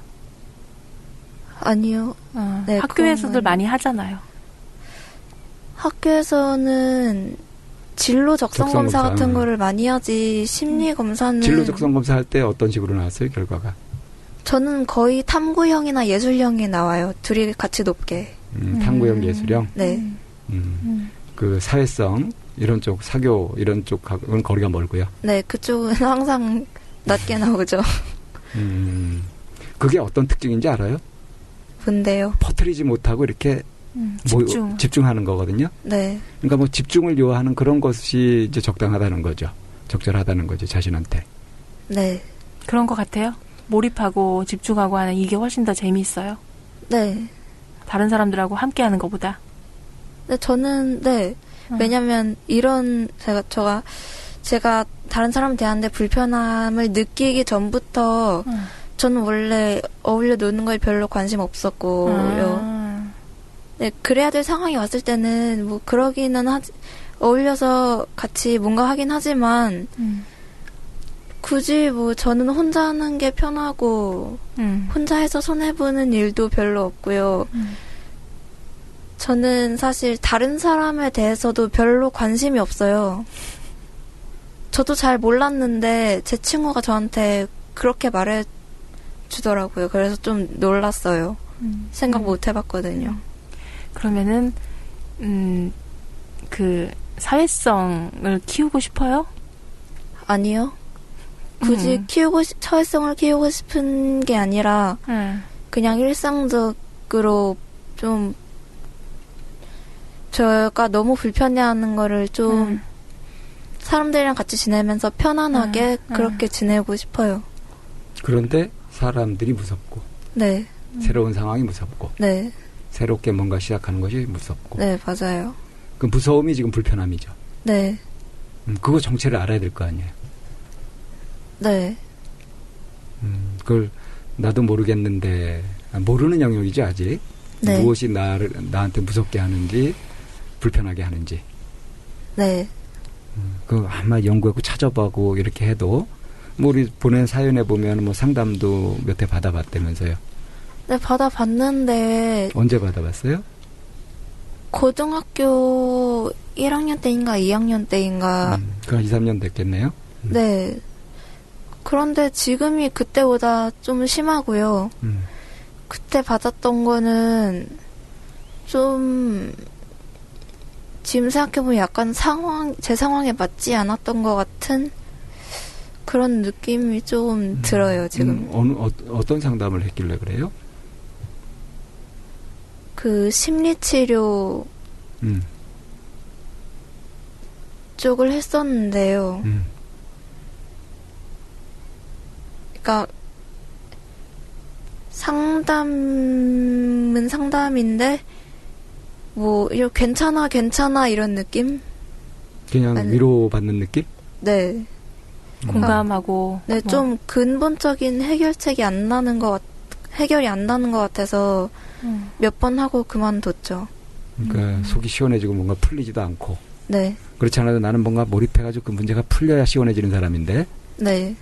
아니요. 네, 학교에서들 많이 하잖아요. 학교에서는 진로 적성 검사 같은 거를 많이 하지, 심리 검사는. 진로 적성 검사 할 때 어떤 식으로 나왔어요, 결과가? 저는 거의 탐구형이나 예술형이 나와요. 둘이 같이 높게. 탐구형, 예술형? 네. 그 사회성, 이런 쪽, 사교, 이런 쪽하고는 거리가 멀고요. 네, 그쪽은 항상 낮게 나오죠. 그게 어떤 특징인지 알아요? 뭔데요? 퍼뜨리지 못하고 이렇게 집중하는 거거든요. 네. 그러니까 뭐 집중을 요하는 그런 것이 이제 적당하다는 거죠. 적절하다는 거죠, 자신한테. 네. 그런 것 같아요. 몰입하고 집중하고 하는 이게 훨씬 더 재미있어요. 네. 다른 사람들하고 함께 하는 것보다. 네, 저는, 네. 왜냐면, 제가 다른 사람 대하는데 불편함을 느끼기 전부터, 저는 원래 어울려 노는 거에 별로 관심 없었고요. 네, 그래야 될 상황이 왔을 때는, 뭐, 어울려서 같이 뭔가 하긴 하지만, 굳이 뭐, 저는 혼자 하는 게 편하고, 혼자 해서 손해보는 일도 별로 없고요. 저는 사실 다른 사람에 대해서도 별로 관심이 없어요. 저도 잘 몰랐는데 제 친구가 저한테 그렇게 말해주더라고요. 그래서 좀 놀랐어요. 생각 못 해봤거든요. 그러면은 그 사회성을 키우고 싶어요? 아니요. 굳이 사회성을 키우고 싶은 게 아니라 그냥 일상적으로 좀 제가 너무 불편해하는 거를 좀 사람들이랑 같이 지내면서 편안하게 그렇게 지내고 싶어요. 그런데 사람들이 무섭고, 네. 새로운 상황이 무섭고, 네. 새롭게 뭔가 시작하는 것이 무섭고. 네, 맞아요. 그 무서움이 지금 불편함이죠. 네. 그거 정체를 알아야 될 거 아니에요. 네. 그걸 나도 모르겠는데, 모르는 영역이죠, 아직. 네. 무엇이 나한테 무섭게 하는지, 불편하게 하는지. 네. 그 아마 연구하고 찾아보고 이렇게 해도, 뭐 우리 보낸 사연에 보면 뭐 상담도 몇 회 받아봤다면서요. 네, 받아봤는데. 언제 받아봤어요? 고등학교 1학년 때인가 2학년 때인가. 그럼 2, 3년 됐겠네요. 네. 그런데 지금이 그때보다 좀 심하고요. 그때 받았던 거는 좀 지금 생각해보면 약간 제 상황에 맞지 않았던 것 같은 그런 느낌이 좀 들어요, 지금. 어떤 상담을 했길래 그래요? 그 심리치료 쪽을 했었는데요. 그러니까 상담은 상담인데 뭐 이렇게 괜찮아 이런 느낌? 그냥 위로받는 느낌? 네. 공감하고. 네, 좀 근본적인 해결이 안 나는 것 같아서 몇 번 하고 그만뒀죠. 그러니까 속이 시원해지고 뭔가 풀리지도 않고. 네. 그렇지 않아도 나는 뭔가 몰입해가지고 그 문제가 풀려야 시원해지는 사람인데. 네.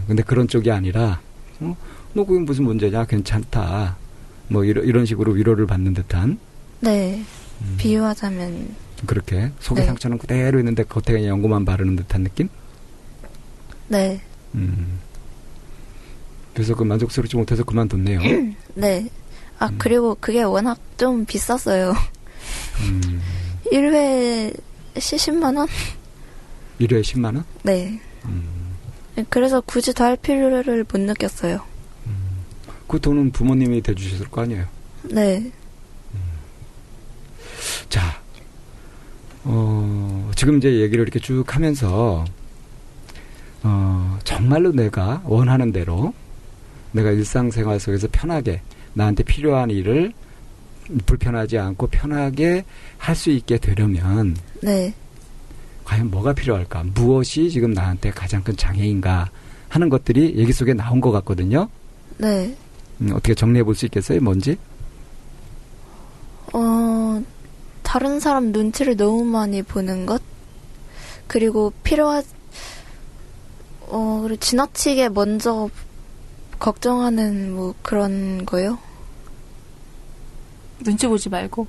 근데 그런 쪽이 아니라, 너 그게 무슨 문제냐? 괜찮다. 뭐 이런 식으로 위로를 받는 듯한. 네. 비유하자면. 그렇게 속의 네. 상처는 그대로 있는데 겉에 그냥 연고만 바르는 듯한 느낌? 네. 그래서 그 만족스럽지 못해서 그만뒀네요. 네. 그리고 그게 워낙 좀 비쌌어요. 1회 10만 원? 1회에 10만 원? 네. 그래서 굳이 더 할 필요를 못 느꼈어요. 그 돈은 부모님이 대주셨을 거 아니에요? 네. 자, 지금 이제 얘기를 이렇게 쭉 하면서, 정말로 내가 원하는 대로 내가 일상생활 속에서 편하게 나한테 필요한 일을 불편하지 않고 편하게 할 수 있게 되려면 네. 과연 뭐가 필요할까? 무엇이 지금 나한테 가장 큰 장애인가 하는 것들이 얘기 속에 나온 것 같거든요. 네. 어떻게 정리해 볼 수 있겠어요? 뭔지? 다른 사람 눈치를 너무 많이 보는 것? 그리고 그리고 지나치게 먼저 걱정하는 뭐 그런 거요? 눈치 보지 말고.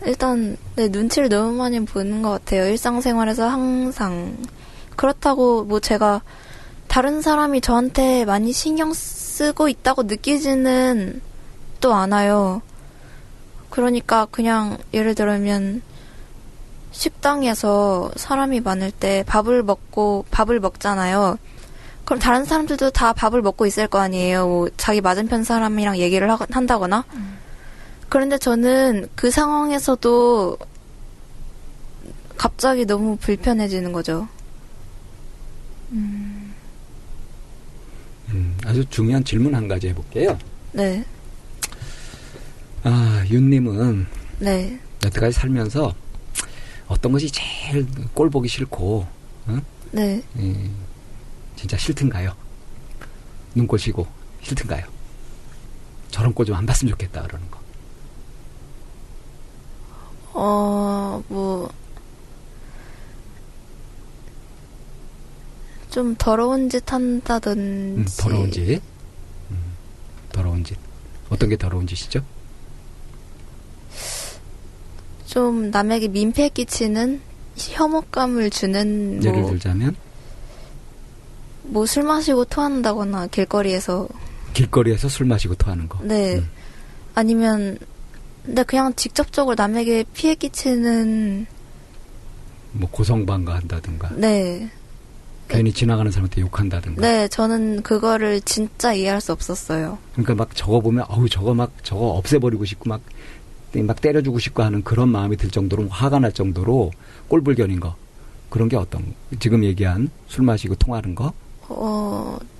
일단 네, 눈치를 너무 많이 보는 것 같아요. 일상생활에서 항상. 그렇다고 뭐 제가 다른 사람이 저한테 많이 신경 쓰고 있다고 느끼지는 또 않아요. 그러니까 그냥 예를 들면 식당에서 사람이 많을 때 밥을 먹잖아요. 그럼 다른 사람들도 다 밥을 먹고 있을 거 아니에요. 뭐 자기 맞은편 사람이랑 얘기를 한다거나. 그런데 저는 그 상황에서도 갑자기 너무 불편해지는 거죠. 아주 중요한 질문 한 가지 해볼게요. 네. 윤님은 네. 여태까지 살면서 어떤 것이 제일 꼴 보기 싫고, 네. 진짜 싫든가요? 눈꼴 쉬고 싫든가요? 저런 꼴 좀 안 봤으면 좋겠다 그러는 거. 좀 더러운 짓 한다든지. 더러운 짓. 더러운 짓. 어떤 게 더러운 짓이죠? 좀 남에게 민폐 끼치는 혐오감을 주는 예를 들자면? 뭐 술 마시고 토한다거나 길거리에서 술 마시고 토하는 거. 네. 아니면 근데 그냥 직접적으로 남에게 피해 끼치는 뭐 고성방가 한다든가. 네. 괜히 지나가는 사람한테 욕한다든가. 네, 저는 그거를 진짜 이해할 수 없었어요. 그러니까 막 저거 보면 저거 없애버리고 싶고 막 때려주고 싶고 하는 그런 마음이 들 정도로 화가 날 정도로 꼴불견인 거. 그런 게 어떤 지금 얘기한 술 마시고 통하는 거?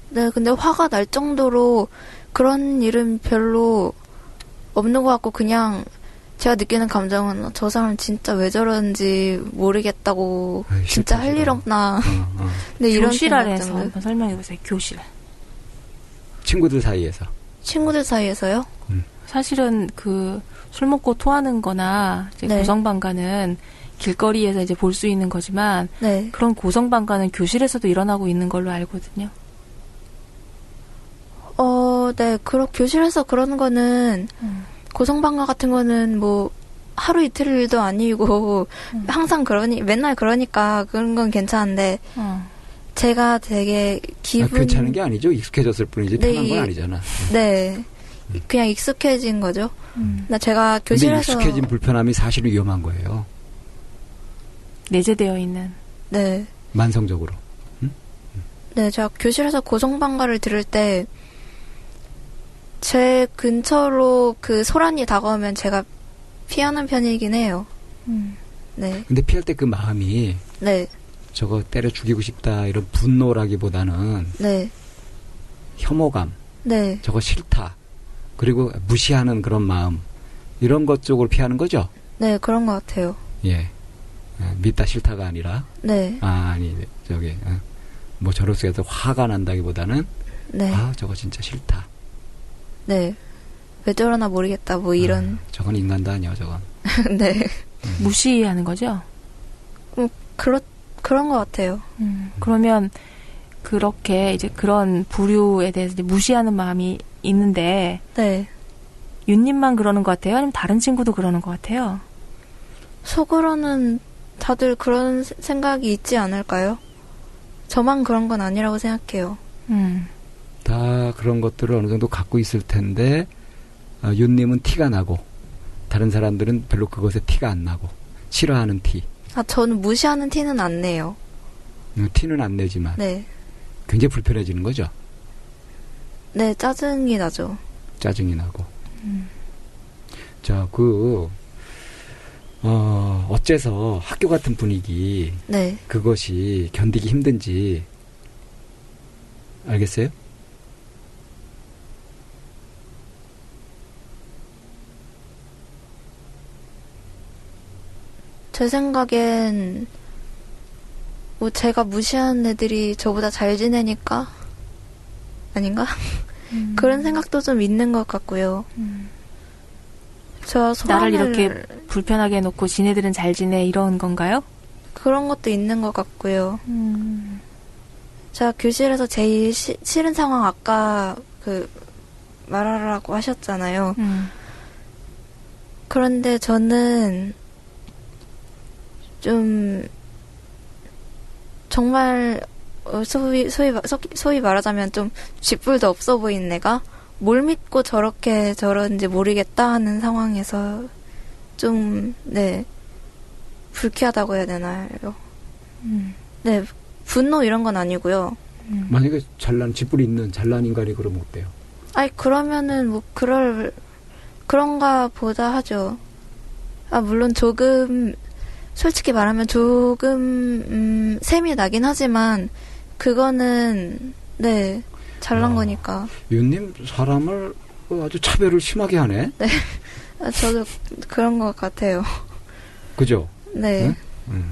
네, 근데 화가 날 정도로 그런 일은 별로 없는 것 같고 그냥 제가 느끼는 감정은 저 사람 진짜 왜 저러는지 모르겠다고 진짜 할 일 없나. 근데 이런 교실안에서 한번 설명해보세요. 교실. 친구들 사이에서. 친구들 사이에서요? 사실은 그 술 먹고 토하는 거나 이제 네. 고성방가는 길거리에서 이제 볼 수 있는 거지만 네. 그런 고성방가는 교실에서도 일어나고 있는 걸로 알거든요. 네. 교실에서 그러는 거는 고성방가 같은 거는 뭐 하루 이틀 일도 아니고 항상 맨날 그러니까 그런 건 괜찮은데 제가 되게 괜찮은 게 아니죠. 익숙해졌을 뿐이지 편한 건 아니잖아. 네. 그냥 익숙해진 거죠. 나 제가 교실에서 익숙해진 불편함이 사실은 위험한 거예요. 내재되어 있는. 네. 만성적으로. 네, 제가 교실에서 고성방가를 들을 때 제 근처로 그 소란이 다가오면 제가 피하는 편이긴 해요. 네. 근데 피할 때 그 마음이 네. 저거 때려 죽이고 싶다 이런 분노라기보다는 네. 혐오감, 네. 저거 싫다, 그리고 무시하는 그런 마음 이런 것 쪽으로 피하는 거죠? 네, 그런 것 같아요. 예. 믿다 싫다가 아니라 네. 뭐 저럴 수 있어서 화가 난다기보다는 네. 저거 진짜 싫다. 네. 왜 저러나 모르겠다 뭐 이런. 저건 인간도 아니야 저건. 네. 무시하는 거죠? 그런 것 같아요. 그러면 그렇게 이제 그런 부류에 대해서 이제 무시하는 마음이 있는데 네. 윤님만 그러는 것 같아요? 아니면 다른 친구도 그러는 것 같아요? 속으로는 다들 그런 생각이 있지 않을까요? 저만 그런 건 아니라고 생각해요. 다 그런 것들을 어느 정도 갖고 있을 텐데 윤님은 티가 나고 다른 사람들은 별로 그것에 티가 안 나고 싫어하는 티. 저는 무시하는 티는 안 내요. 티는 안 내지만 네. 굉장히 불편해지는 거죠. 네, 짜증이 나죠. 짜증이 나고. 자, 어째서 학교 같은 분위기, 네. 그것이 견디기 힘든지 알겠어요? 제 생각엔 뭐 제가 무시하는 애들이 저보다 잘 지내니까 아닌가? 그런 생각도 좀 있는 것 같고요. 저 나를 이렇게 불편하게 해놓고 지네들은 잘 지내 이런 건가요? 그런 것도 있는 것 같고요. 제가 교실에서 제일 싫은 상황 아까 말하라고 하셨잖아요. 그런데 저는 좀 정말 소위 말하자면 좀 쥐뿔도 없어 보이는 애가 뭘 믿고 저런지 모르겠다 하는 상황에서 좀 불쾌하다고 해야 되나요? 네, 분노 이런 건 아니고요. 만약에 쥐뿔이 있는 잘난 인간이 그러면 어때요? 아니, 그러면은 뭐, 그런가 보다 하죠. 물론 솔직히 말하면 조금, 셈이 나긴 하지만, 그거는, 네, 잘난 거니까. 윤님, 사람을 아주 차별을 심하게 하네? 네. 저도 그런 것 같아요. 그죠? 네. 응?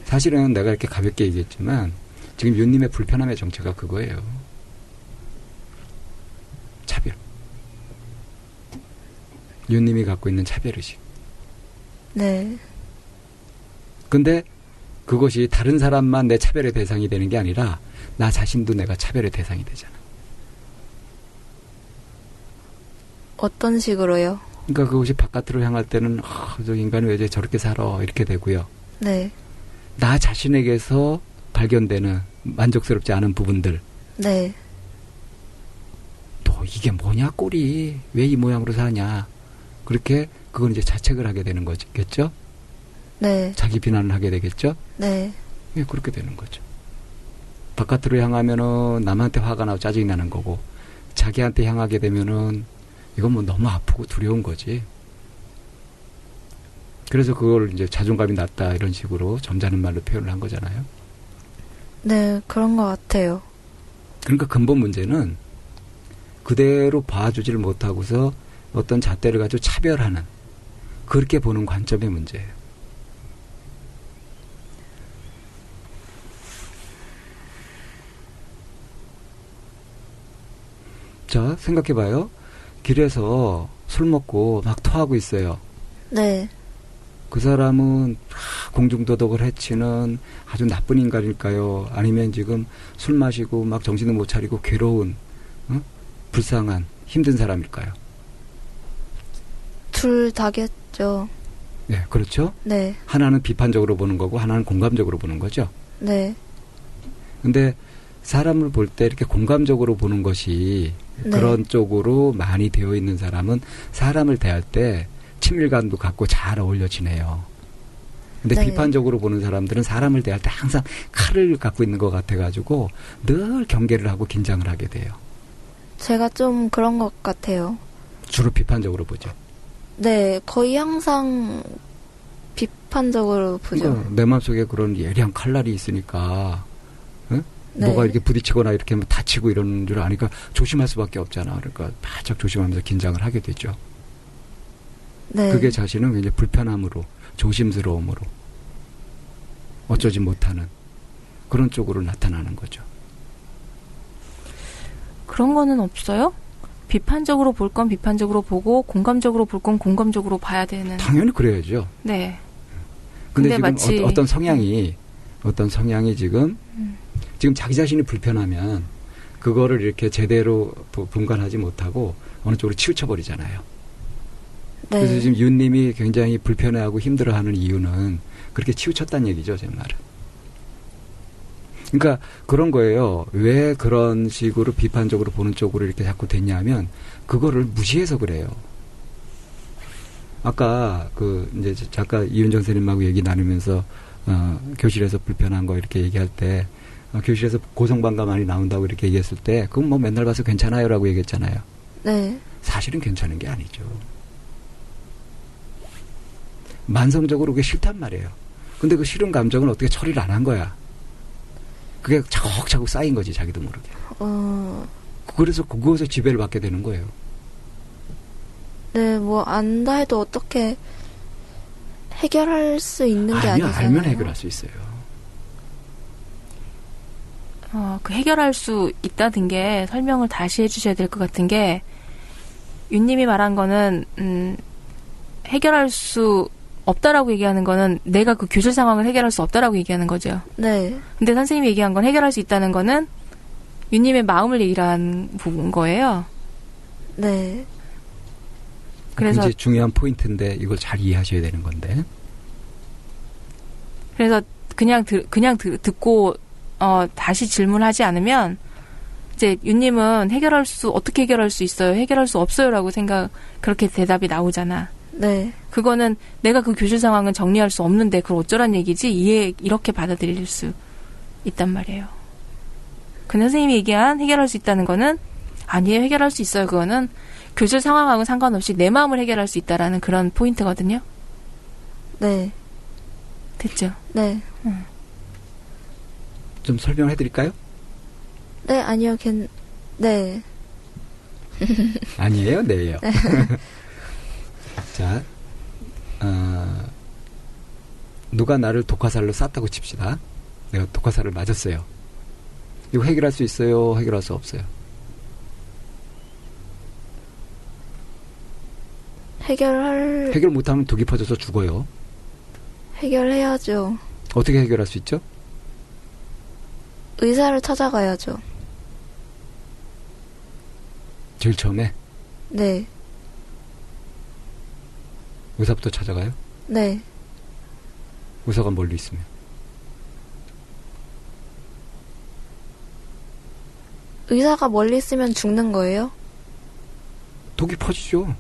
사실은 내가 이렇게 가볍게 얘기했지만, 지금 윤님의 불편함의 정체가 그거예요. 차별. 윤님이 갖고 있는 차별의식. 네. 근데 그것이 다른 사람만 내 차별의 대상이 되는 게 아니라 나 자신도 내가 차별의 대상이 되잖아. 어떤 식으로요? 그러니까 그것이 바깥으로 향할 때는 저 인간이 왜 저렇게 살아 이렇게 되고요. 네. 나 자신에게서 발견되는 만족스럽지 않은 부분들. 네. 또 이게 뭐냐 꼴이 왜 이 모양으로 사냐. 그렇게 그건 이제 자책을 하게 되는 거겠죠? 네. 자기 비난을 하게 되겠죠? 네. 예, 그렇게 되는 거죠. 바깥으로 향하면은 남한테 화가 나고 짜증이 나는 거고, 자기한테 향하게 되면은 이건 뭐 너무 아프고 두려운 거지. 그래서 그걸 이제 자존감이 낮다 이런 식으로 점잖은 말로 표현을 한 거잖아요. 네, 그런 것 같아요. 그러니까 근본 문제는 그대로 봐주지를 못하고서 어떤 잣대를 가지고 차별하는, 그렇게 보는 관점의 문제예요. 자, 생각해봐요. 길에서 술 먹고 막 토하고 있어요. 네. 그 사람은 공중도덕을 해치는 아주 나쁜 인간일까요? 아니면 지금 술 마시고 막 정신을 못 차리고 괴로운, 불쌍한, 힘든 사람일까요? 둘 다겠죠. 네, 그렇죠? 네. 하나는 비판적으로 보는 거고 하나는 공감적으로 보는 거죠. 네. 근데 사람을 볼 때 이렇게 공감적으로 보는 것이 네. 그런 쪽으로 많이 되어 있는 사람은 사람을 대할 때 친밀감도 갖고 잘 어울려 지내요. 근데 네. 비판적으로 보는 사람들은 사람을 대할 때 항상 칼을 갖고 있는 것 같아가지고 늘 경계를 하고 긴장을 하게 돼요. 제가 좀 그런 것 같아요. 주로 비판적으로 보죠. 네, 거의 항상 비판적으로 보죠. 그러니까 내 마음속에 그런 예리한 칼날이 있으니까 네. 뭐가 이렇게 부딪히거나 이렇게 다치고 이러는 줄 아니까 조심할 수밖에 없잖아. 그러니까 바짝 조심하면서 긴장을 하게 되죠. 네. 그게 자신은 굉장히 불편함으로, 조심스러움으로, 어쩌지 못하는 그런 쪽으로 나타나는 거죠. 그런 거는 없어요? 비판적으로 볼 건 비판적으로 보고 공감적으로 볼 건 공감적으로 봐야 되는. 당연히 그래야죠. 네. 근데 지금 마치 어떤 성향이 지금 자기 자신이 불편하면 그거를 이렇게 제대로 분간하지 못하고 어느 쪽으로 치우쳐버리잖아요. 네. 그래서 지금 윤님이 굉장히 불편해하고 힘들어하는 이유는 그렇게 치우쳤다는 얘기죠, 제 말은. 그러니까 그런 거예요. 왜 그런 식으로 비판적으로 보는 쪽으로 이렇게 자꾸 됐냐면 그거를 무시해서 그래요. 아까 이제 작가 이윤정 선생님하고 얘기 나누면서 교실에서 불편한 거 이렇게 얘기할 때 교실에서 고성방가 많이 나온다고 이렇게 얘기했을 때 그건 뭐 맨날 봐서 괜찮아요라고 얘기했잖아요. 네. 사실은 괜찮은 게 아니죠. 만성적으로 그게 싫단 말이에요. 근데 그 싫은 감정은 어떻게 처리를 안 한 거야. 그게 차곡차곡 쌓인 거지, 자기도 모르게. 그래서 그거에서 지배를 받게 되는 거예요. 네, 뭐 안다 해도 어떻게 해결할 수 있는 게 아니잖아요. 알면 해결할 수 있어요. 그 해결할 수 있다는 게 설명을 다시 해주셔야 될 것 같은 게 윤님이 말한 거는 해결할 수 없다라고 얘기하는 거는 내가 그 교실 상황을 해결할 수 없다라고 얘기하는 거죠. 네. 근데 선생님이 얘기한 건 해결할 수 있다는 거는 윤님의 마음을 얘기한 부분 거예요. 네. 그래서 굉장히 중요한 포인트인데 이걸 잘 이해하셔야 되는 건데. 그래서 그냥 듣고 다시 질문하지 않으면 이제 윤님은 어떻게 해결할 수 있어요? 해결할 수 없어요라고 그렇게 대답이 나오잖아. 네. 그거는 내가 그 교실 상황은 정리할 수 없는데 그걸 어쩌란 얘기지? 이렇게 받아들일 수 있단 말이에요. 근데 선생님이 얘기한 해결할 수 있다는 거는 아니에요. 해결할 수 있어요. 그거는 교실 상황하고 상관없이 내 마음을 해결할 수 있다라는 그런 포인트거든요. 네. 됐죠? 네. 좀 설명해 드릴까요? 네, 아니요, 네. 아니에요? 네요. 자, 누가 나를 독화살로 쐈다고 칩시다. 내가 독화살을 맞았어요. 이거 해결할 수 있어요? 해결할 수 없어요? 해결 못하면 독이 퍼져서 죽어요. 해결해야죠. 어떻게 해결할 수 있죠? 의사를 찾아가야죠. 제일 처음에? 네. 의사부터 찾아가요? 네. 의사가 멀리 있으면? 의사가 멀리 있으면 죽는 거예요? 독이 퍼지죠.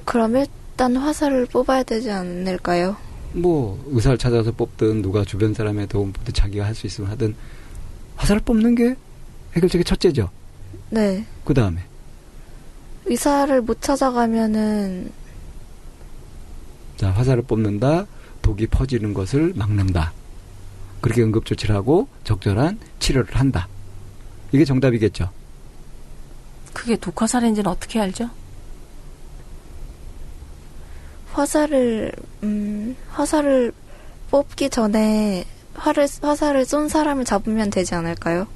그럼 일단 화살을 뽑아야 되지 않을까요? 뭐 의사를 찾아서 뽑든 누가 주변 사람의 도움 받든 자기가 할 수 있으면 하든 화살을 뽑는 게 해결책의 첫째죠. 네. 그 다음에 의사를 못 찾아가면은 자, 화살을 뽑는다. 독이 퍼지는 것을 막는다. 그렇게 응급조치를 하고 적절한 치료를 한다. 이게 정답이겠죠. 그게 독화살인지는 어떻게 알죠? 화살을 뽑기 전에 화살을 쏜 사람을 잡으면 되지 않을까요?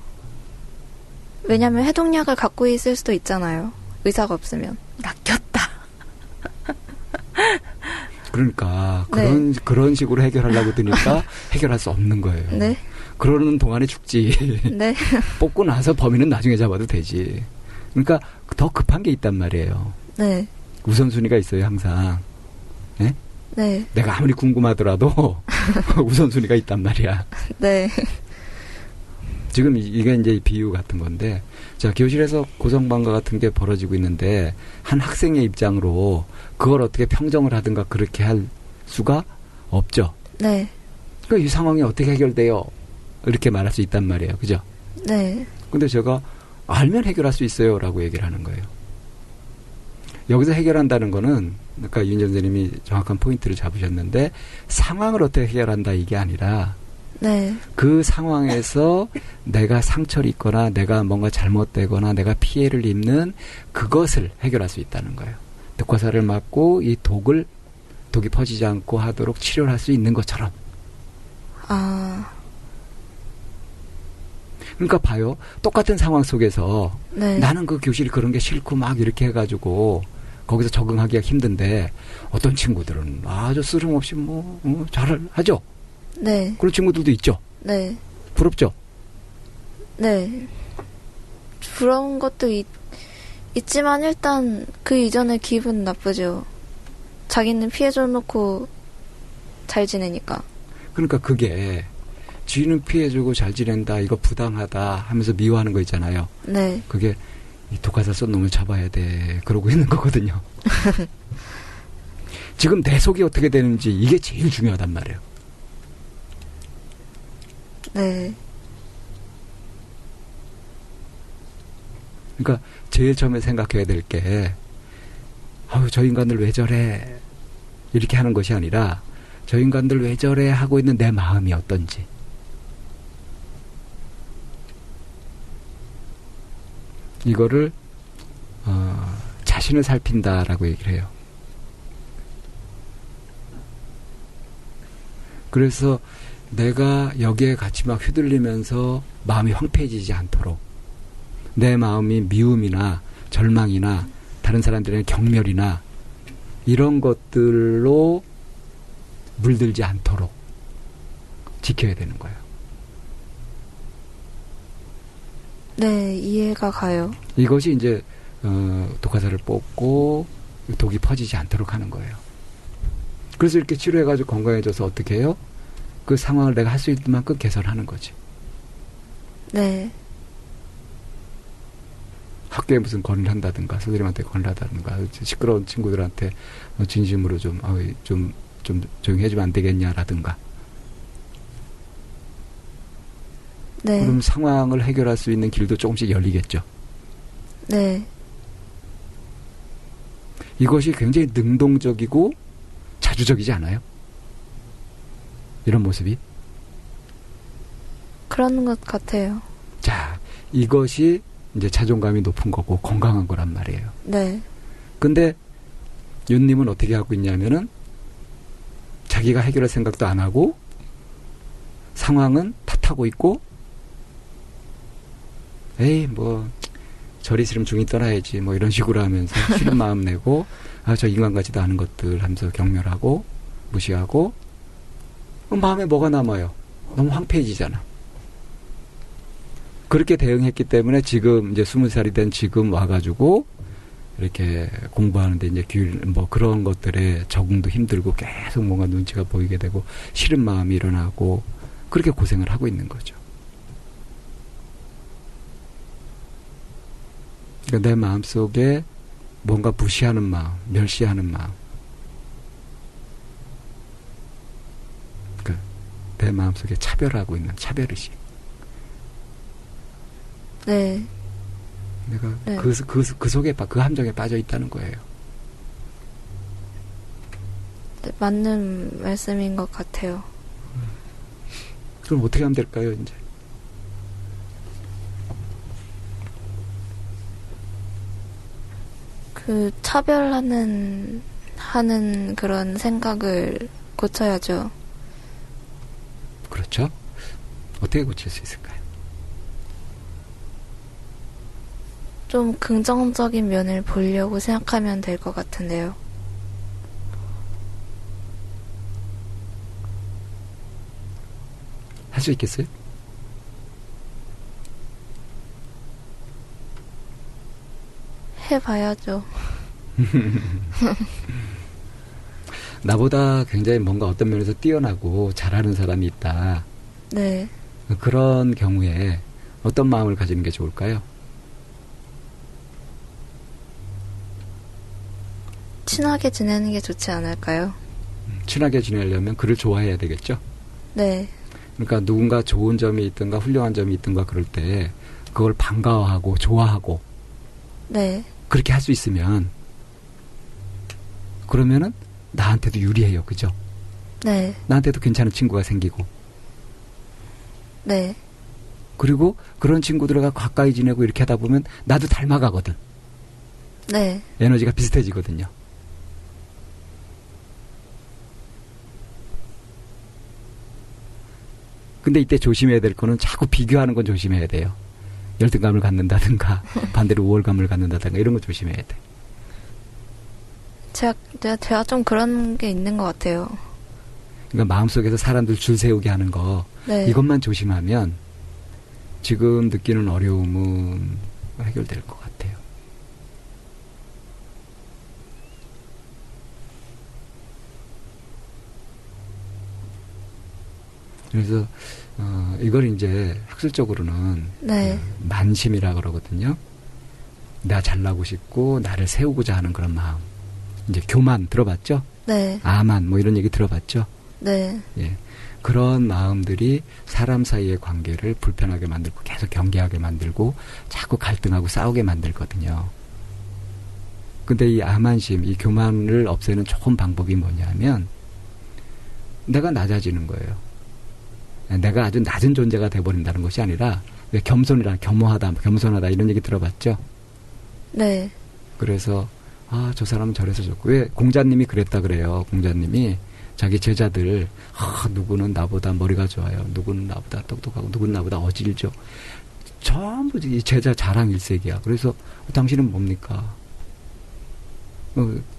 왜냐면 해독약을 갖고 있을 수도 있잖아요. 의사가 없으면. 낚였다. 그러니까 네. 그런 식으로 해결하려고 드니까 해결할 수 없는 거예요. 네. 그러는 동안에 죽지. 네. 뽑고 나서 범인은 나중에 잡아도 되지. 그러니까 더 급한 게 있단 말이에요. 네. 우선순위가 있어요, 항상. 네? 네. 내가 아무리 궁금하더라도 우선순위가 있단 말이야. 네. 지금 이게 이제 비유 같은 건데, 자, 교실에서 고성방가 같은 게 벌어지고 있는데, 한 학생의 입장으로 그걸 어떻게 평정을 하든가 그렇게 할 수가 없죠. 네. 그러니까 이 상황이 어떻게 해결돼요? 이렇게 말할 수 있단 말이에요. 그죠? 네. 근데 제가 알면 해결할 수 있어요. 라고 얘기를 하는 거예요. 여기서 해결한다는 거는, 아까 윤 선생님이 정확한 포인트를 잡으셨는데, 상황을 어떻게 해결한다 이게 아니라, 네. 그 상황에서 내가 상처를 입거나 내가 뭔가 잘못되거나 내가 피해를 입는 그것을 해결할 수 있다는 거예요. 독화살을 맞고 이 독이 퍼지지 않고 하도록 치료를 할 수 있는 것처럼. 아. 그러니까 봐요. 똑같은 상황 속에서 네. 나는 그 교실이 그런 게 싫고 막 이렇게 해가지고 거기서 적응하기가 힘든데 어떤 친구들은 아주 쓰름없이 잘하죠. 네. 그런 친구들도 있죠. 네. 부럽죠. 네. 부러운 것도 있지만 일단 그 이전에 기분 나쁘죠. 자기는 피해줘 놓고 잘 지내니까. 그러니까 그게 쥐는 피해주고 잘 지낸다, 이거 부당하다 하면서 미워하는 거 있잖아요. 네. 그게 이 독화살 쏜 놈을 잡아야 돼 그러고 있는 거거든요. 지금 내 속이 어떻게 되는지 이게 제일 중요하단 말이에요. 네. 그러니까 제일 처음에 생각해야 될 게 아우 저 인간들 왜 저래 이렇게 하는 것이 아니라 저 인간들 왜 저래 하고 있는 내 마음이 어떤지. 이거를 자신을 살핀다라고 얘기를 해요. 그래서 내가 여기에 같이 막 휘둘리면서 마음이 황폐해지지 않도록 내 마음이 미움이나 절망이나 다른 사람들의 경멸이나 이런 것들로 물들지 않도록 지켜야 되는 거예요. 네, 이해가 가요. 이것이 이제 독화살을 뽑고 독이 퍼지지 않도록 하는 거예요. 그래서 이렇게 치료해가지고 건강해져서 어떻게 해요? 그 상황을 내가 할 수 있는 만큼 개선하는 거지. 네. 학교에 무슨 건의를 한다든가 선생님한테 건의를 한다든가 시끄러운 친구들한테 진심으로 좀 조용히 해주면 안 되겠냐라든가 네. 그럼 상황을 해결할 수 있는 길도 조금씩 열리겠죠. 네. 이것이 굉장히 능동적이고 자주적이지 않아요? 이런 모습이? 그런 것 같아요. 자, 이것이 이제 자존감이 높은 거고 건강한 거란 말이에요. 네. 근데 윤님은 어떻게 하고 있냐면은 자기가 해결할 생각도 안 하고 상황은 탓하고 있고 에이 뭐 저리 싫으면 중이 떠나야지 뭐 이런 식으로 하면서 싫은 마음 내고 아 저 인간 같지도 않은 것들 하면서 경멸하고 무시하고 마음에 뭐가 남아요? 너무 황폐해지잖아. 그렇게 대응했기 때문에 지금 이제 20살이 된 지금 와가지고 이렇게 공부하는데 이제 뭐 그런 것들에 적응도 힘들고 계속 뭔가 눈치가 보이게 되고 싫은 마음이 일어나고 그렇게 고생을 하고 있는 거죠. 그러니까 내 마음속에 뭔가 무시하는 마음, 멸시하는 마음. 그러니까 내 마음속에 차별하고 있는 차별의식. 네. 내가 네. 그 속에 그 함정에 빠져 있다는 거예요. 네, 맞는 말씀인 것 같아요. 그럼 어떻게 하면 될까요, 이제? 그 차별하는 그런 생각을 고쳐야죠. 그렇죠? 어떻게 고칠 수 있을까요? 좀 긍정적인 면을 보려고 생각하면 될 것 같은데요. 할 수 있겠어요? 해봐야죠. 나보다 굉장히 뭔가 어떤 면에서 뛰어나고 잘하는 사람이 있다. 네. 그런 경우에 어떤 마음을 가지는 게 좋을까요? 친하게 지내는 게 좋지 않을까요? 친하게 지내려면 그를 좋아해야 되겠죠? 네. 그러니까 누군가 좋은 점이 있든가 훌륭한 점이 있든가 그럴 때 그걸 반가워하고 좋아하고 네. 그렇게 할 수 있으면 그러면은 나한테도 유리해요. 그죠? 네. 나한테도 괜찮은 친구가 생기고 네. 그리고 그런 친구들과 가까이 지내고 이렇게 하다 보면 나도 닮아가거든. 네. 에너지가 비슷해지거든요. 근데 이때 조심해야 될 거는 자꾸 비교하는 건 조심해야 돼요. 열등감을 갖는다든가 반대로 우월감을 갖는다든가 이런 거 조심해야 돼. 제가 좀 그런 게 있는 것 같아요. 그러니까 마음속에서 사람들 줄 세우게 하는 거 네. 이것만 조심하면 지금 느끼는 어려움은 해결될 것 같아요. 그래서 이걸 이제 학술적으로는 네. 만심이라 그러거든요. 내가 잘나고 싶고 나를 세우고자 하는 그런 마음. 이제 교만 들어봤죠? 네. 아만 뭐 이런 얘기 들어봤죠? 네. 예. 그런 마음들이 사람 사이의 관계를 불편하게 만들고 계속 경계하게 만들고 자꾸 갈등하고 싸우게 만들거든요. 근데 이 아만심, 이 교만을 없애는 좋은 방법이 뭐냐면 내가 낮아지는 거예요. 내가 아주 낮은 존재가 돼버린다는 것이 아니라 왜 겸손이라 겸허하다, 겸손하다 이런 얘기 들어봤죠? 네. 그래서 저 사람은 저래서 좋고 왜 공자님이 그랬다 그래요. 공자님이 자기 제자들 누구는 나보다 머리가 좋아요. 누구는 나보다 똑똑하고 누구는 나보다 어질죠. 전부 이 제자 자랑 일색이야. 그래서 당신은 뭡니까?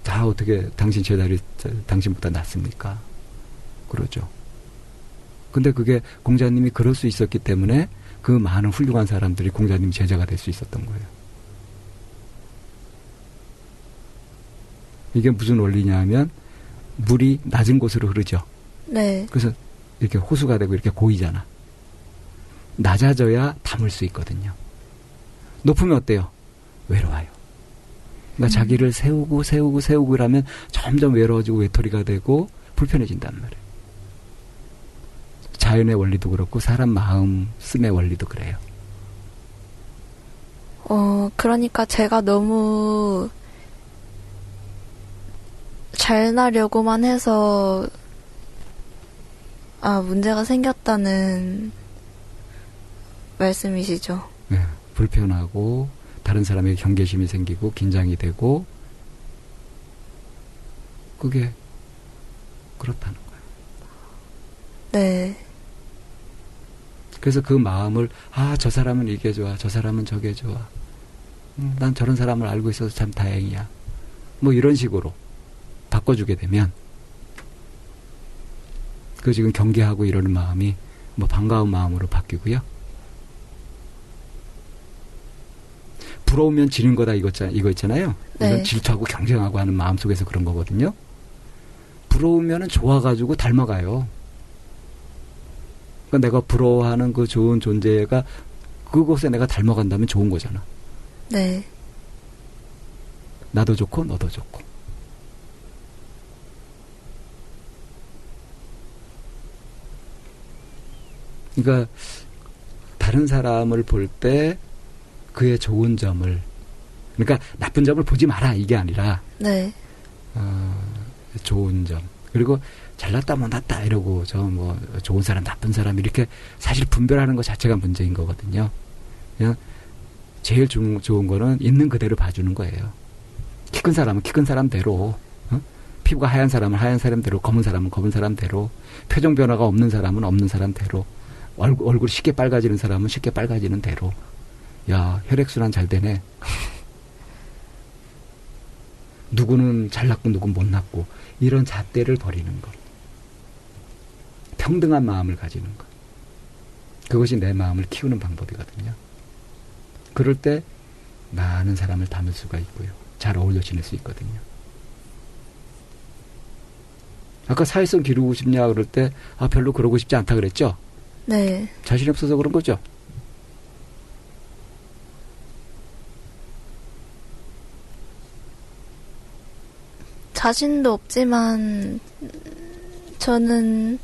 다 어떻게 당신 제자들이 당신보다 낫습니까? 그러죠. 근데 그게 공자님이 그럴 수 있었기 때문에 그 많은 훌륭한 사람들이 공자님 제자가 될 수 있었던 거예요. 이게 무슨 원리냐 하면 물이 낮은 곳으로 흐르죠. 네. 그래서 이렇게 호수가 되고 이렇게 고이잖아. 낮아져야 담을 수 있거든요. 높으면 어때요? 외로워요. 그러니까 자기를 세우고 그러면 점점 외로워지고 외톨이가 되고 불편해진단 말이에요. 자연의 원리도 그렇고 사람 마음 씀의 원리도 그래요. 그러니까 제가 너무 잘나려고만 해서 문제가 생겼다는 말씀이시죠? 네, 불편하고 다른 사람에게 경계심이 생기고 긴장이 되고 그게 그렇다는 거예요. 네. 그래서 그 마음을 저 사람은 이게 좋아, 저 사람은 저게 좋아. 난 저런 사람을 알고 있어서 참 다행이야. 뭐 이런 식으로 바꿔주게 되면 그 지금 경계하고 이러는 마음이 뭐 반가운 마음으로 바뀌고요. 부러우면 지는 거다 이거 있잖아요. 네. 이건 질투하고 경쟁하고 하는 마음 속에서 그런 거거든요. 부러우면은 좋아가지고 닮아가요. 그러니까 내가 부러워하는 그 좋은 존재가 그곳에 내가 닮아간다면 좋은 거잖아. 네. 나도 좋고 너도 좋고. 그러니까 다른 사람을 볼 때 그의 좋은 점을, 그러니까 나쁜 점을 보지 마라 이게 아니라 네. 좋은 점, 그리고 잘났다 못났다 이러고 저 뭐 좋은 사람 나쁜 사람 이렇게 사실 분별하는 것 자체가 문제인 거거든요. 그냥 제일 좋은 거는 있는 그대로 봐주는 거예요. 키 큰 사람은 키 큰 사람대로, 피부가 하얀 사람은 하얀 사람대로, 검은 사람은 검은 사람대로, 표정 변화가 없는 사람은 없는 사람대로, 얼굴이 쉽게 빨가지는 사람은 쉽게 빨가지는 대로. 야, 혈액순환 잘 되네. 누구는 잘났고 누구는 못났고 이런 잣대를 버리는 것. 평등한 마음을 가지는 것. 그것이 내 마음을 키우는 방법이거든요. 그럴 때 많은 사람을 담을 수가 있고요. 잘 어울려 지낼 수 있거든요. 아까 사회성 기르고 싶냐 그럴 때 별로 그러고 싶지 않다 그랬죠? 네. 자신이 없어서 그런 거죠? 자신도 없지만 저는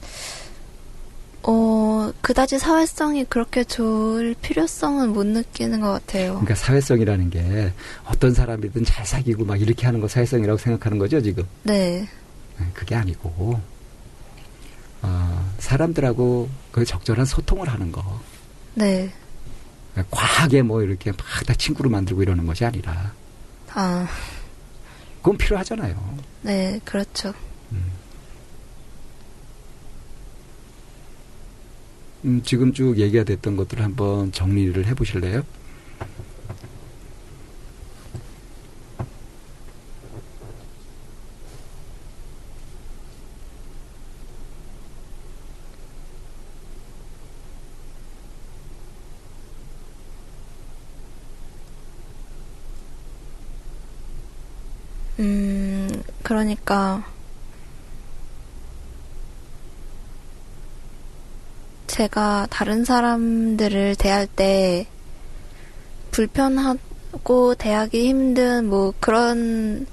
그다지 사회성이 그렇게 좋을 필요성은 못 느끼는 것 같아요. 그러니까 사회성이라는 게 어떤 사람이든 잘 사귀고 막 이렇게 하는 거 사회성이라고 생각하는 거죠, 지금? 네. 그게 아니고 사람들하고 그 적절한 소통을 하는 거. 네. 과하게 뭐 이렇게 막 다 친구로 만들고 이러는 것이 아니라. 그건 필요하잖아요. 네, 그렇죠. 지금 쭉 얘기가 됐던 것들을 한번 정리를 해보실래요? 그러니까 제가 다른 사람들을 대할 때 불편하고 대하기 힘든 뭐 그런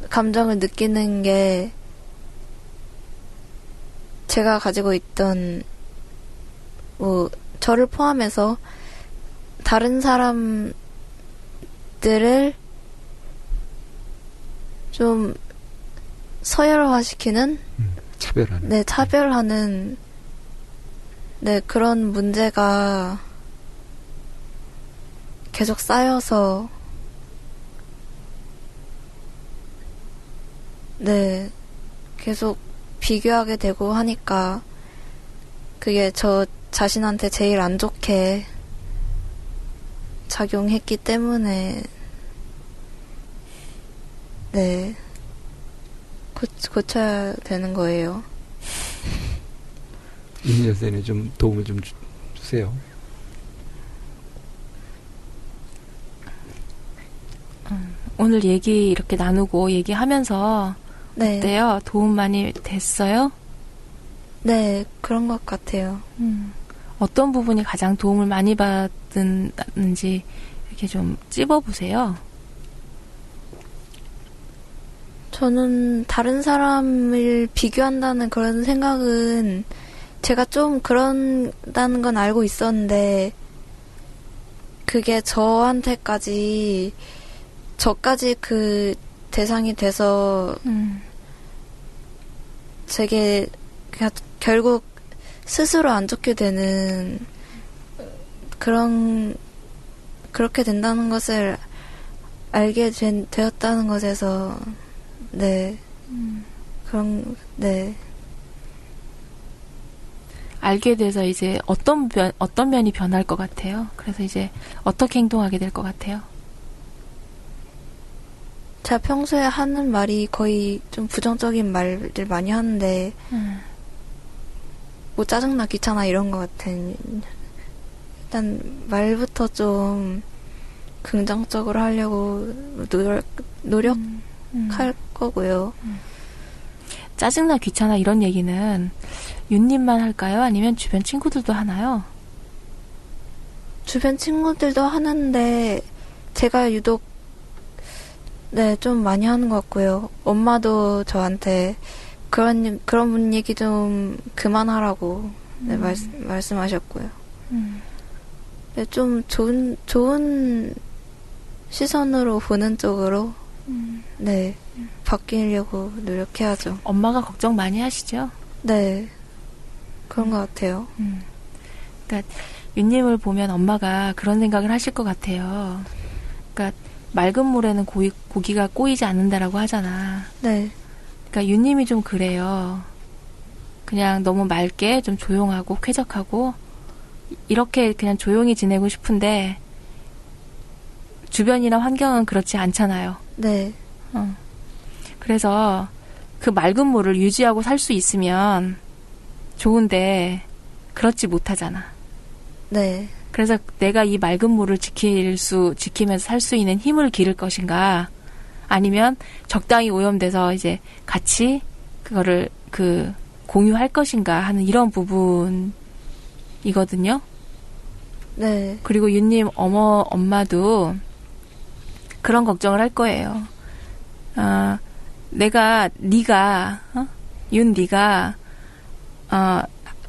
감정을 느끼는 게 제가 가지고 있던 뭐 저를 포함해서 다른 사람들을 좀 서열화시키는 차별하는. 네, 차별하는 네, 그런 문제가 계속 쌓여서 네, 계속 비교하게 되고 하니까 그게 저 자신한테 제일 안 좋게 작용했기 때문에 네, 고쳐야 되는 거예요. 이민 여사님 좀 도움을 좀 주세요. 오늘 얘기 이렇게 나누고 얘기하면서 네. 어때요? 도움 많이 됐어요? 네, 그런 것 같아요. 어떤 부분이 가장 도움을 많이 받았는지 이렇게 좀 찝어보세요. 저는 다른 사람을 비교한다는 그런 생각은 제가 좀 그런다는 건 알고 있었는데 그게 저까지 그 대상이 돼서 제게 그냥 결국 스스로 안 좋게 되는 그렇게 된다는 것을 알게 되었다는 것에서 네 네. 알게 돼서 이제 어떤 면이 변할 것 같아요? 그래서 이제 어떻게 행동하게 될 것 같아요? 제가 평소에 하는 말이 거의 좀 부정적인 말들 많이 하는데 뭐 짜증나 귀찮아 이런 것 같은 일단 말부터 좀 긍정적으로 하려고 노력할 거고요. 짜증나 귀찮아 이런 얘기는 윤님만 할까요? 아니면 주변 친구들도 하나요? 주변 친구들도 하는데 제가 유독 네, 좀 많이 하는 것 같고요. 엄마도 저한테 그런 분 얘기 좀 그만하라고 네, 말씀하셨고요. 네, 좀 좋은 시선으로 보는 쪽으로 네, 바뀌려고 노력해야죠. 엄마가 걱정 많이 하시죠? 네, 그런 것 같아요. 그러니까 윤님을 보면 엄마가 그런 생각을 하실 것 같아요. 그러니까 맑은 물에는 고기가 꼬이지 않는다라고 하잖아. 네. 그러니까 윤님이 좀 그래요. 그냥 너무 맑게 좀 조용하고 쾌적하고 이렇게 그냥 조용히 지내고 싶은데 주변이나 환경은 그렇지 않잖아요. 네. 그래서 그 맑은 물을 유지하고 살 수 있으면 좋은데 그렇지 못하잖아. 네. 그래서 내가 이 맑은 물을 지키면서 살 수 있는 힘을 기를 것인가, 아니면 적당히 오염돼서 이제 같이 그거를 공유할 것인가 하는 이런 부분이거든요. 네. 그리고 윤님 엄마도 그런 걱정을 할 거예요. 네가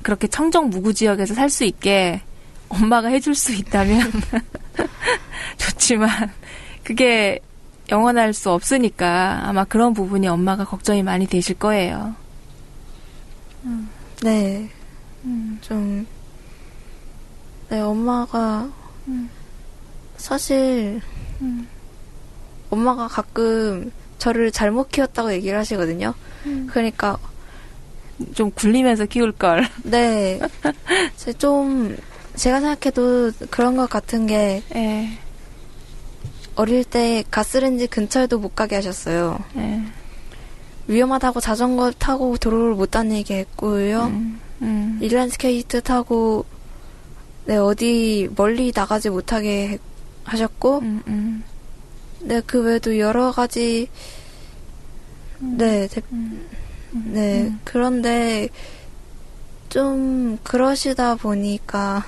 그렇게 청정무구 지역에서 살 수 있게 엄마가 해줄 수 있다면 좋지만 그게 영원할 수 없으니까 아마 그런 부분이 엄마가 걱정이 많이 되실 거예요. 네. 좀, 네, 엄마가, 사실, 엄마가 가끔 저를 잘못 키웠다고 얘기를 하시거든요. 그러니까, 좀 굴리면서 키울 걸. 네. 제가 생각해도 그런 것 같은 게, 예. 어릴 때 가스레인지 근처에도 못 가게 하셨어요. 예. 위험하다고 자전거 타고 도로를 못 다니게 했고요. 인라인 스케이트 타고 네, 어디 멀리 나가지 못하게 하셨고 네, 그 외에도 여러 가지 네, 그런데 좀 그러시다 보니까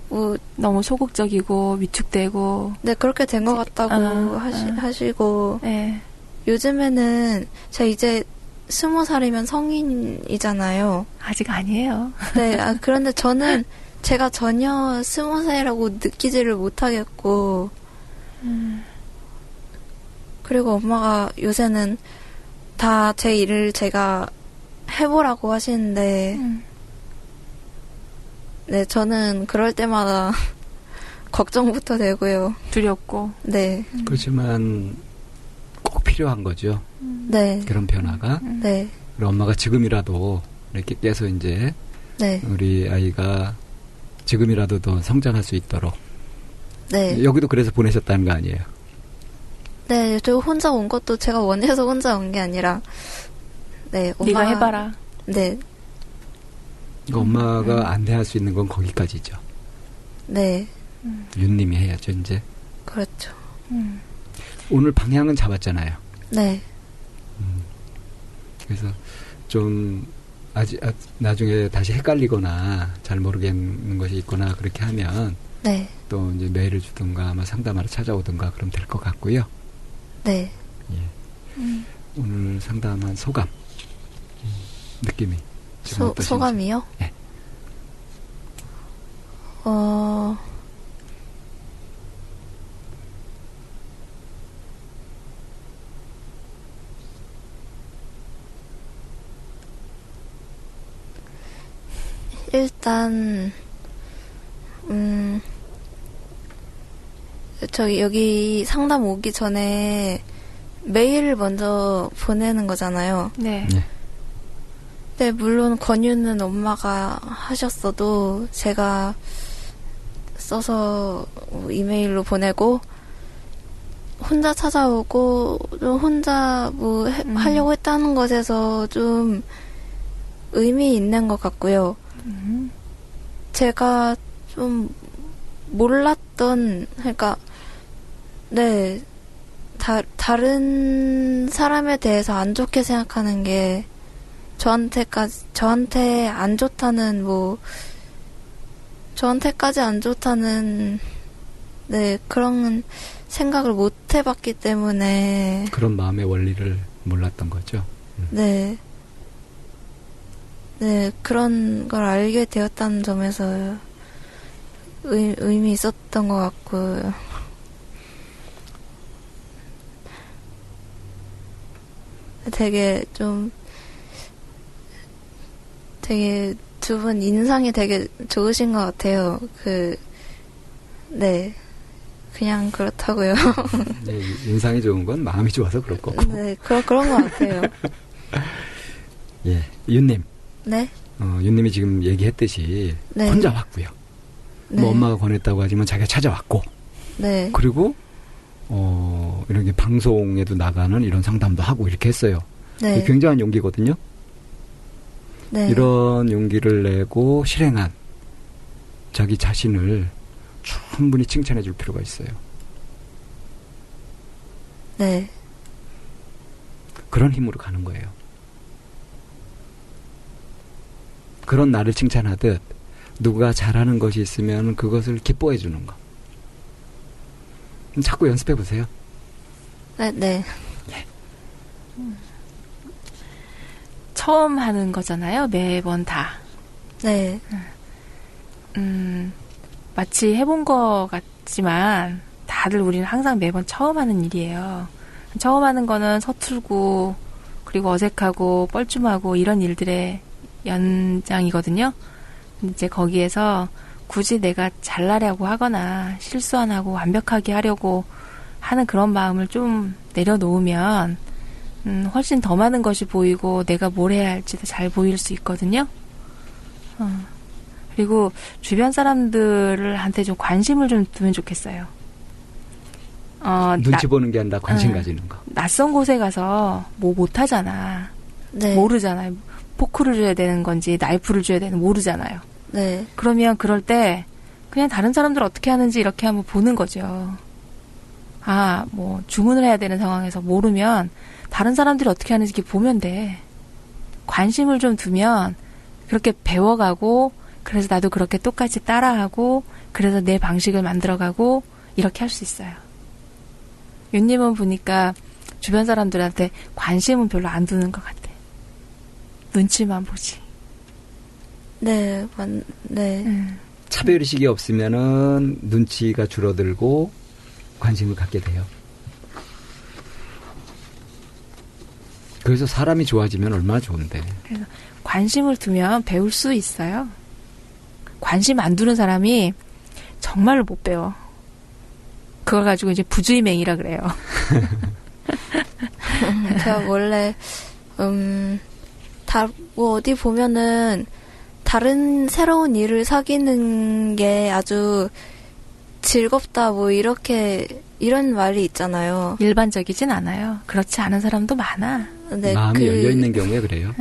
뭐 너무 소극적이고 위축되고 네, 그렇게 된 것 같다고 하시고 예. 요즘에는 제가 이제 20살이면 성인이잖아요. 아직 아니에요. 네, 그런데 저는 제가 전혀 20살이라고 느끼지를 못하겠고, 그리고 엄마가 요새는 다 제 일을 제가 해보라고 하시는데, 네, 저는 그럴 때마다 걱정부터 되고요. 두렵고. 네. 그렇지만 꼭 필요한 거죠. 네. 그런 변화가. 네. 우리 엄마가 지금이라도 이렇게 깨서 이제 네. 우리 아이가 지금이라도 더 성장할 수 있도록. 네. 여기도 그래서 보내셨다는 거 아니에요? 네, 저 혼자 온 것도 제가 원해서 혼자 온 게 아니라, 네, 네가 해봐라. 네. 그러니까 엄마가 안내할 수 있는 건 거기까지죠. 네. 윤님이 해야죠, 이제. 그렇죠. 오늘 방향은 잡았잖아요. 네. 그래서 좀 나중에 다시 헷갈리거나 잘 모르겠는 것이 있거나 그렇게 하면 네. 또 이제 메일을 주든가 아마 상담하러 찾아오든가 그럼 될 것 같고요. 네. 예. 오늘 상담한 소감, 느낌이 지금 어떠신지? 소감이요? 네. 일단 저기 여기 상담 오기 전에 메일을 먼저 보내는 거잖아요. 네. 네. 네, 물론 권유는 엄마가 하셨어도 제가 써서 이메일로 보내고 혼자 찾아오고 좀 혼자 뭐 하려고 했다는 것에서 좀 의미 있는 것 같고요. 제가 좀 몰랐던, 그러니까 네, 다른 사람에 대해서 안 좋게 생각하는 게 저한테 안 좋다는 저한테까지 안 좋다는 네, 그런 생각을 못 해봤기 때문에 그런 마음의 원리를 몰랐던 거죠. 네, 그런 걸 알게 되었다는 점에서 의미 있었던 것 같고요. 되게 두 분 인상이 되게 좋으신 것 같아요. 네. 그냥 그렇다고요. 네, 인상이 좋은 건 마음이 좋아서 그럴 거고. 네, 그런 것 같아요. 예, 윤님. 네? 윤님이 지금 얘기했듯이 네. 혼자 왔고요. 네. 뭐 엄마가 권했다고 하지만 자기가 찾아왔고. 네. 그리고 이렇게 방송에도 나가는 이런 상담도 하고 이렇게 했어요. 네. 굉장한 용기거든요. 네. 이런 용기를 내고 실행한 자기 자신을 충분히 칭찬해 줄 필요가 있어요. 네. 그런 힘으로 가는 거예요. 그런 나를 칭찬하듯 누가 잘하는 것이 있으면 그것을 기뻐해 주는 거. 자꾸 연습해 보세요. 네, 네. 처음 하는 거잖아요. 매번 다. 네. 마치 해본 것 같지만 다들 우리는 항상 매번 처음 하는 일이에요. 처음 하는 거는 서툴고 그리고 어색하고 뻘쭘하고 이런 일들의 연장이거든요. 근데 이제 거기에서 굳이 내가 잘나려고 하거나 실수 안 하고 완벽하게 하려고 하는 그런 마음을 좀 내려놓으면 훨씬 더 많은 것이 보이고 내가 뭘 해야 할지도 잘 보일 수 있거든요. 그리고 주변 사람들한테 좀 관심을 좀 두면 좋겠어요. 눈치 보는 게 아니라 관심 가지는 거. 낯선 곳에 가서 뭐 못하잖아. 네. 모르잖아요. 포크를 줘야 되는 건지 나이프를 줘야 되는 모르잖아요. 네. 그러면 그럴 때 그냥 다른 사람들 어떻게 하는지 이렇게 한번 보는 거죠. 뭐 주문을 해야 되는 상황에서 모르면 다른 사람들이 어떻게 하는지 이렇게 보면 돼. 관심을 좀 두면 그렇게 배워가고 그래서 나도 그렇게 똑같이 따라하고 그래서 내 방식을 만들어가고 이렇게 할 수 있어요. 윤님은 보니까 주변 사람들한테 관심은 별로 안 두는 것 같아. 눈치만 보지. 네. 네. 차별의식이 없으면은 눈치가 줄어들고 관심을 갖게 돼요. 그래서 사람이 좋아지면 얼마나 좋은데. 그래서 관심을 두면 배울 수 있어요. 관심 안 두는 사람이 정말로 못 배워. 그걸 가지고 이제 부주의맹이라 그래요. 제가 원래 뭐 어디 보면은 다른 새로운 일을 사귀는 게 아주 즐겁다 뭐 이런 말이 있잖아요. 일반적이진 않아요. 그렇지 않은 사람도 많아. 네, 마음이 열려 있는 경우에 그래요.